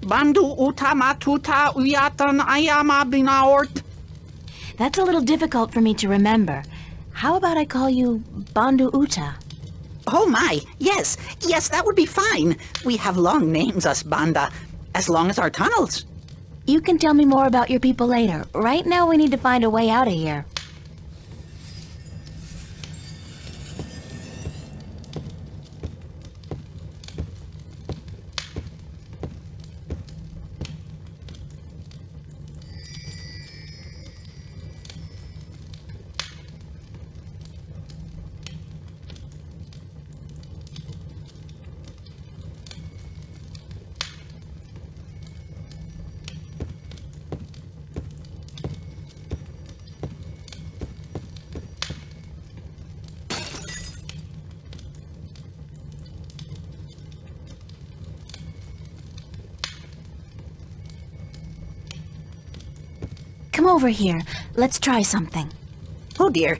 Bandhu utamatuta uyatan ayama binaort. That's a little difficult for me to remember. How about I call you Bandhu Uta? Oh my, yes, that would be fine. We have long names, us Banda, as long as our tunnels. You can tell me more about your people later. Right now we need to find a way out of here. come over here. Let's try something. Oh dear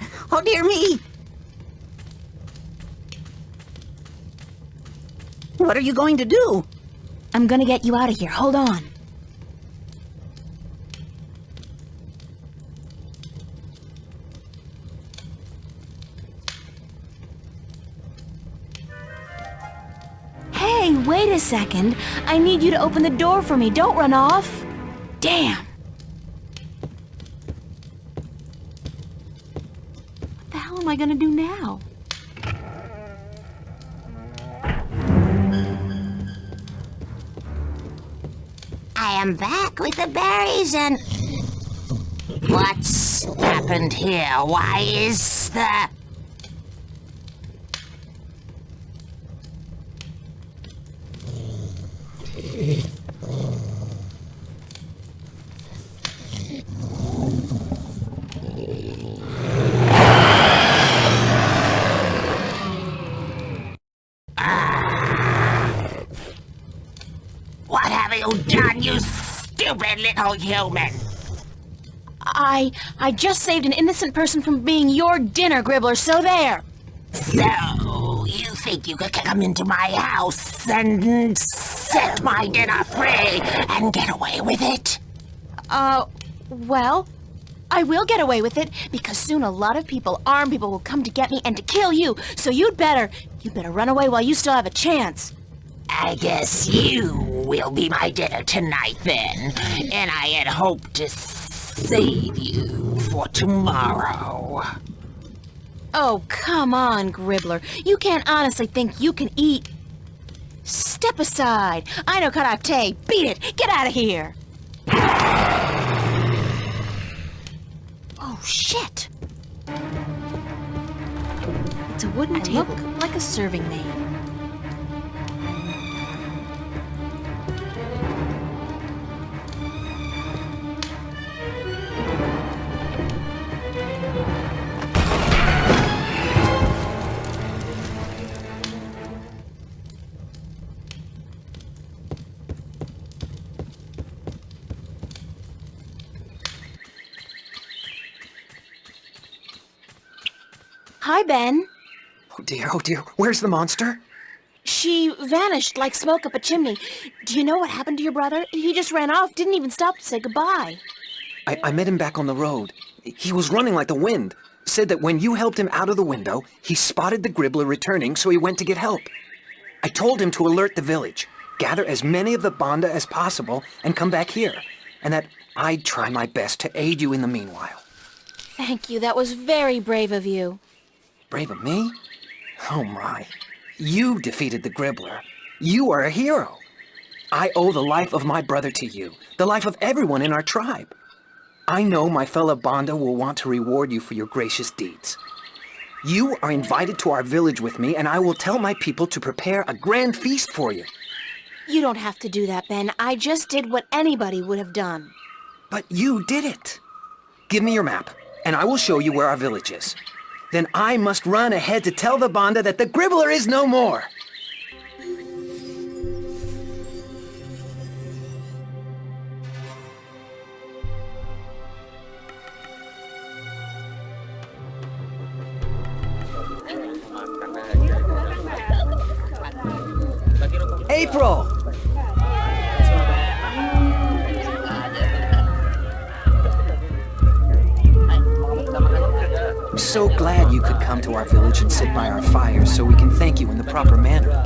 me! What are you going to do? I'm gonna get you out of here. Hold on. Hey, wait a second. I need you to open the door for me. Don't run off. Damn. What the hell am I gonna do now? I am back with the berries and... What's happened here? Why is the... What have you done, you stupid little human? I just saved an innocent person from being your dinner, Gribbler, so there! So, you think you could come into my house and set my dinner free and get away with it? Well, I will get away with it, because soon a lot of people, armed people, will come to get me and to kill you, so you'd better run away while you still have a chance. I guess you will be my dinner tonight, then. And I had hoped to save you for tomorrow. Oh, come on, Gribbler. You can't honestly think you can eat... Step aside. I know karate. Beat it. Get out of here. Oh, shit. It's a wooden table, like a serving maid. Hi, Ben. Oh dear, where's the monster? She vanished like smoke up a chimney. Do you know what happened to your brother? He just ran off, didn't even stop to say goodbye. I met him back on the road. He was running like the wind. Said that when you helped him out of the window, he spotted the Gribbler returning, so he went to get help. I told him to alert the village, gather as many of the Banda as possible, and come back here, and that I'd try my best to aid you in the meanwhile. Thank you, that was very brave of you. Brave of me? Oh my. You defeated the Gribbler. You are a hero. I owe the life of my brother to you, the life of everyone in our tribe. I know my fellow Banda will want to reward you for your gracious deeds. You are invited to our village with me, and I will tell my people to prepare a grand feast for you. You don't have to do that, Ben. I just did what anybody would have done. But you did it. Give me your map, and I will show you where our village is. Then I must run ahead to tell the Banda that the Gribbler is no more. April! I'm so glad you could come to our village and sit by our fire so we can thank you in the proper manner.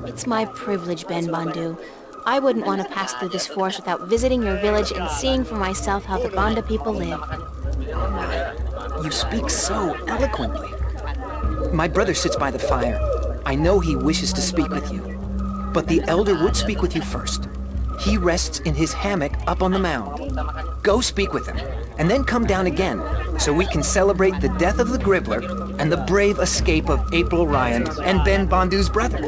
It's my privilege, Ben Bandhu. I wouldn't want to pass through this forest without visiting your village and seeing for myself how the Banda people live. You speak so eloquently. My brother sits by the fire. I know he wishes to speak with you. But the elder would speak with you first. He rests in his hammock up on the mound. Go speak with him, and then come down again, so we can celebrate the death of the Gribbler and the brave escape of April Ryan and Ben Bandhu's brother.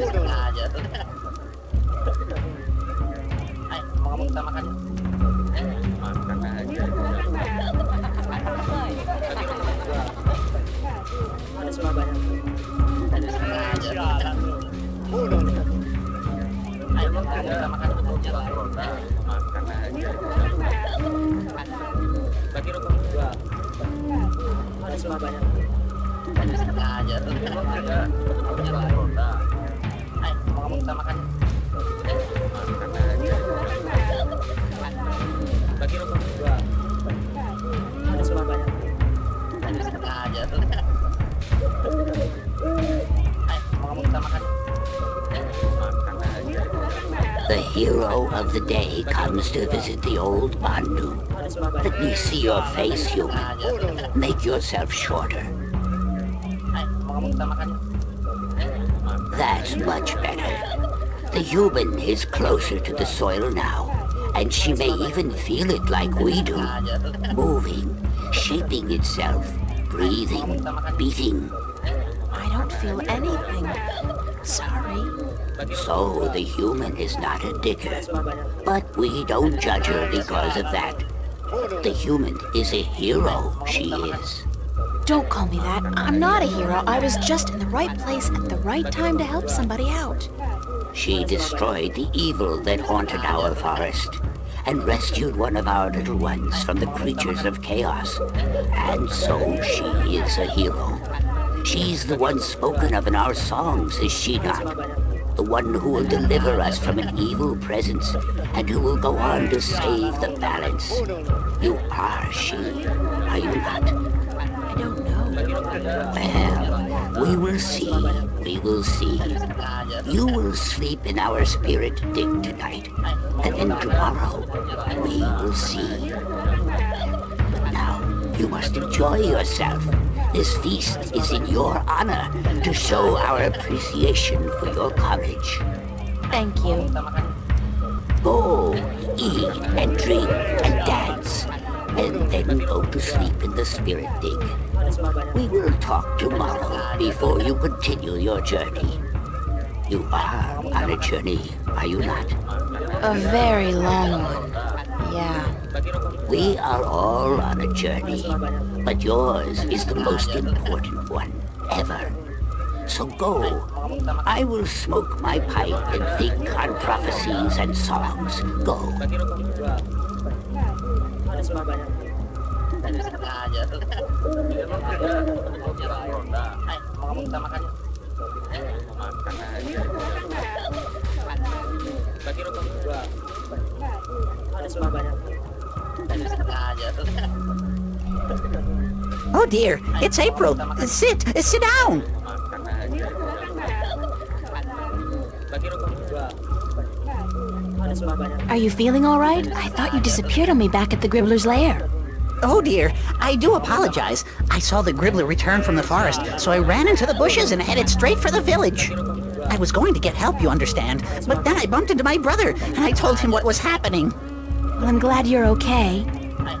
The hero of the day comes to visit the old Bandu. Let me see your face, human. Make yourself shorter. That's much better. The human is closer to the soil now, and she may even feel it like we do. Moving, shaping itself, breathing, beating. I don't feel anything. Sorry. So the human is not a digger, but we don't judge her because of that. The human is a hero, she is. Don't call me that. I'm not a hero. I was just in the right place at the right time to help somebody out. She destroyed the evil that haunted our forest and rescued one of our little ones from the creatures of chaos. And so she is a hero. She's the one spoken of in our songs, is she not? The one who will deliver us from an evil presence and who will go on to save the balance. You are she, are you not? I don't know. Well, we will see, we will see. You will sleep in our spirit dig tonight, and then tomorrow we will see. But now, you must enjoy yourself. This feast is in your honor to show our appreciation for your courage. Thank you. Go, eat and drink and dance, and then go to sleep in the spirit dig. We will talk tomorrow before you continue your journey. You are on a journey, are you not? A very long one. Yeah. We are all on a journey, but yours is the most important one, ever. So go. I will smoke my pipe and think on prophecies and songs. Go. Oh dear, it's April. Sit down. Are you feeling all right? I thought you disappeared on me back at the Gribbler's lair. Oh dear, I do apologize. I saw the Gribbler return from the forest, so I ran into the bushes and headed straight for the village. I was going to get help, you understand, but then I bumped into my brother, and I told him what was happening. Well, I'm glad you're okay.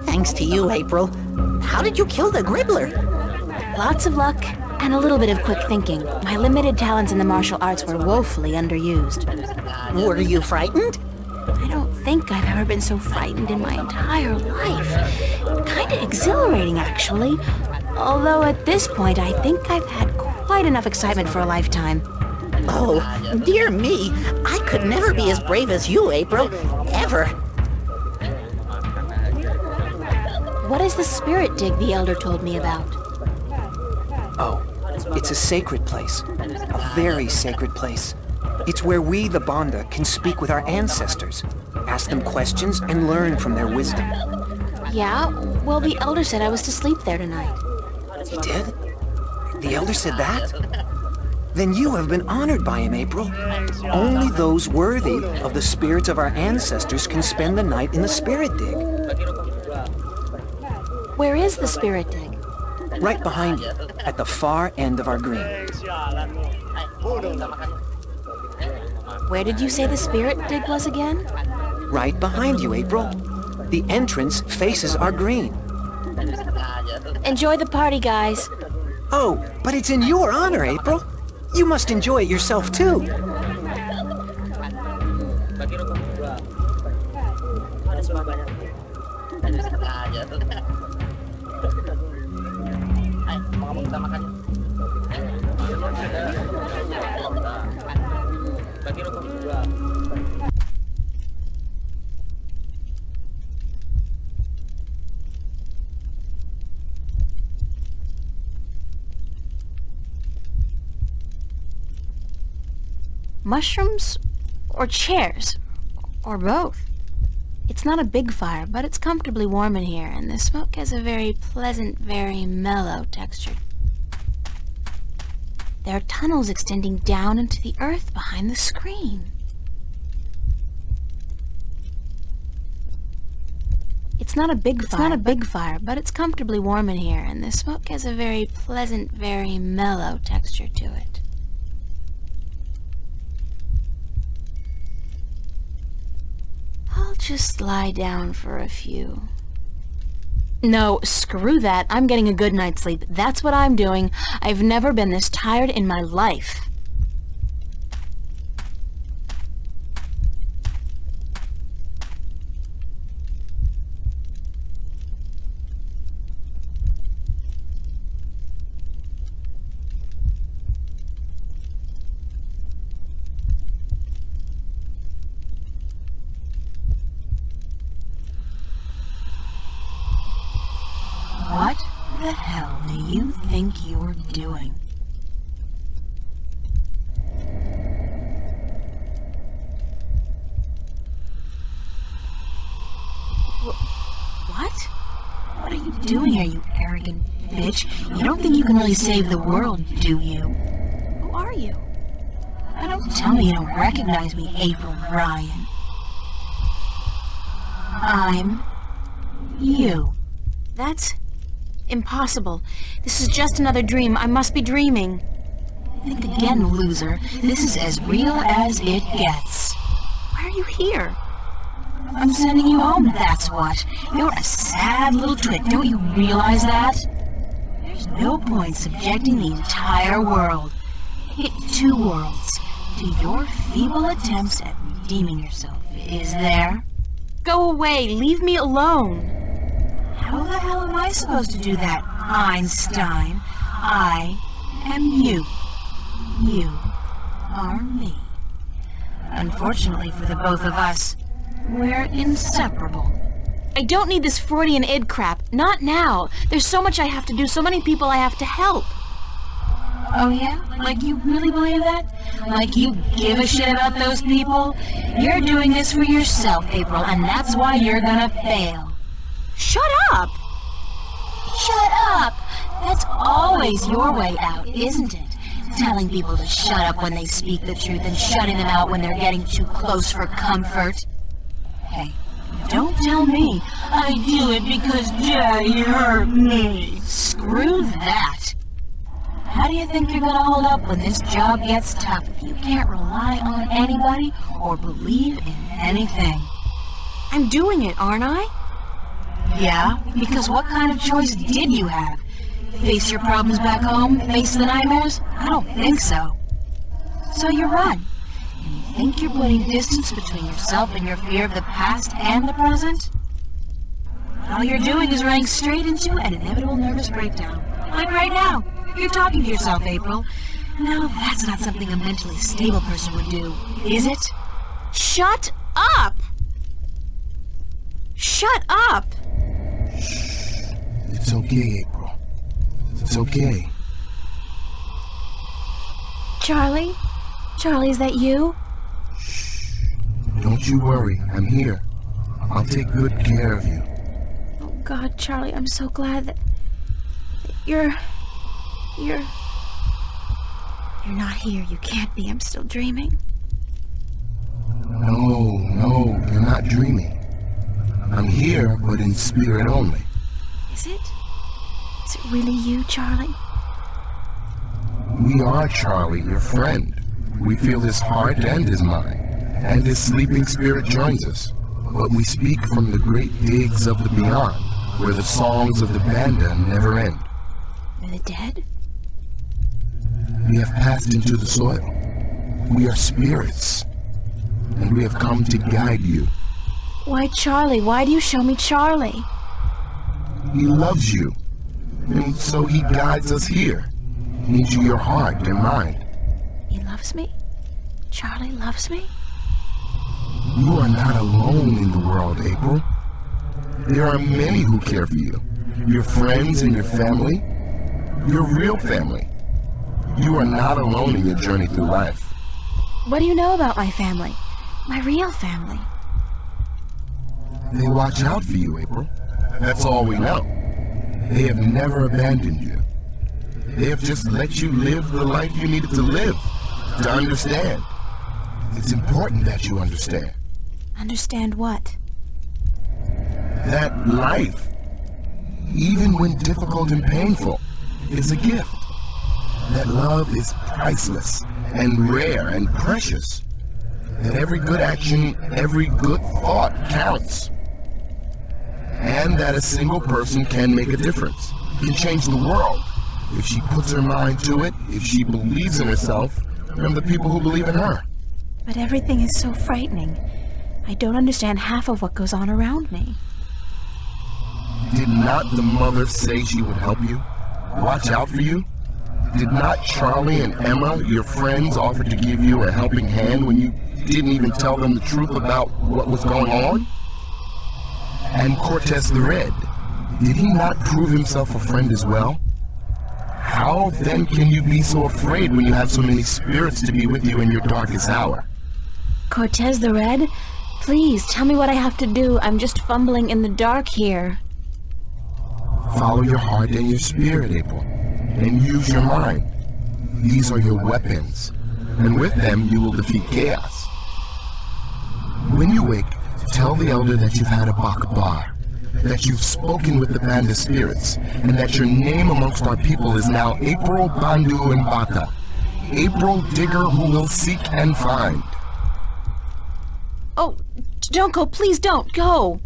Thanks to you, April. How did you kill the Gribbler? Lots of luck, and a little bit of quick thinking. My limited talents in the martial arts were woefully underused. Were you frightened? I don't think I've ever been so frightened in my entire life. Kinda exhilarating, actually. Although at this point, I think I've had quite enough excitement for a lifetime. Oh, dear me. I could never be as brave as you, April. Ever. What is the spirit dig the Elder told me about? Oh, it's a sacred place. A very sacred place. It's where we, the Banda, can speak with our ancestors, ask them questions, and learn from their wisdom. Yeah? Well, the Elder said I was to sleep there tonight. He did? The Elder said that? Then you have been honored by him, April. Only those worthy of the spirits of our ancestors can spend the night in the spirit dig. Where is the spirit dig? Right behind you, at the far end of our green. Where did you say the spirit dig was again? Right behind you, April. The entrance faces our green. Enjoy the party, guys. Oh, but it's in your honor, April. You must enjoy it yourself, too. Mushrooms or chairs? Or both? It's not a big fire, but it's comfortably warm in here, and the smoke has a very pleasant, very mellow texture. There are tunnels extending down into the earth behind the screen. It's not a big fire, but it's comfortably warm in here, and the smoke has a very pleasant, very mellow texture to it. I'll just lie down for a few. No, screw that. I'm getting a good night's sleep. That's what I'm doing. I've never been this tired in my life. What the hell do you think you're doing? What? What are you doing here, you arrogant bitch? You don't think you can really save the world, do you? Who are you? Don't tell me you don't recognize me, April Ryan. I'm you. That's impossible. This is just another dream. I must be dreaming. Think again, loser. This is as real as it gets. Why are you here? I'm sending you home, that's what. You're a sad little twit. Don't you realize that? There's no point subjecting the entire world, two worlds, to your feeble attempts at redeeming yourself, is there? Go away. Leave me alone. How the hell am I supposed to do that, Einstein? I am you. You are me. Unfortunately for the both of us, we're inseparable. I don't need this Freudian id crap. Not now. There's so much I have to do, so many people I have to help. Oh yeah? Like you really believe that? Like you give a shit about those people? You're doing this for yourself, April, and that's why you're gonna fail. Shut up! Shut up! That's always your way out, isn't it? Telling people to shut up when they speak the truth and shutting them out when they're getting too close for comfort. Hey, don't tell me I do it because Daddy hurt me. Screw that. How do you think you're gonna hold up when this job gets tough if you can't rely on anybody or believe in anything? I'm doing it, aren't I? Yeah, because what kind of choice did you have? Face your problems back home? Face the nightmares? I don't think so. So you run. And you think you're putting distance between yourself and your fear of the past and the present? All you're doing is running straight into an inevitable nervous breakdown. Like right now. You're talking to yourself, April. No, that's not something a mentally stable person would do, is it? Shut up! Shut up! It's okay, April. It's okay. Charlie? Charlie, is that you? Don't you worry. I'm here. I'll take good care of you. Oh, God, Charlie, I'm so glad that you're not here. You can't be. I'm still dreaming. No, you're not dreaming. I'm here, but in spirit only. Is it? Is it really you, Charlie? We are Charlie, your friend. We feel his heart and his mind, and his sleeping spirit joins us. But we speak from the great digs of the beyond, where the songs of the Bandicam never end. Are the dead? We have passed into the soil. We are spirits, and we have come to guide you. Why, Charlie? Why do you show me Charlie? He loves you, and so he guides us here, into your heart and mind. He loves me? Charlie loves me? You are not alone in the world, April. There are many who care for you. Your friends and your family. Your real family. You are not alone in your journey through life. What do you know about my family? My real family? They watch out for you, April. That's all we know. They have never abandoned you. They have just let you live the life you needed to live, to understand. It's important that you understand. Understand what? That life, even when difficult and painful, is a gift. That love is priceless and rare and precious. That every good action, every good thought counts. And that a single person can make a difference, can change the world, if she puts her mind to it, if she believes in herself, and the people who believe in her. But everything is so frightening. I don't understand half of what goes on around me. Did not the mother say she would help you? Watch out for you? Did not Charlie and Emma, your friends, offer to give you a helping hand when you didn't even tell them the truth about what was going on? And Cortez the Red, did he not prove himself a friend as well? How then can you be so afraid when you have so many spirits to be with you in your darkest hour? Cortez the Red? Please, tell me what I have to do. I'm just fumbling in the dark here. Follow your heart and your spirit, April, and use your mind. These are your weapons, and with them you will defeat chaos. When you wake, tell the elder that you've had a Bakbar, that you've spoken with the band of spirits, and that your name amongst our people is now April Bandu and Baka, April Digger who will seek and find. Oh, don't go, please don't go.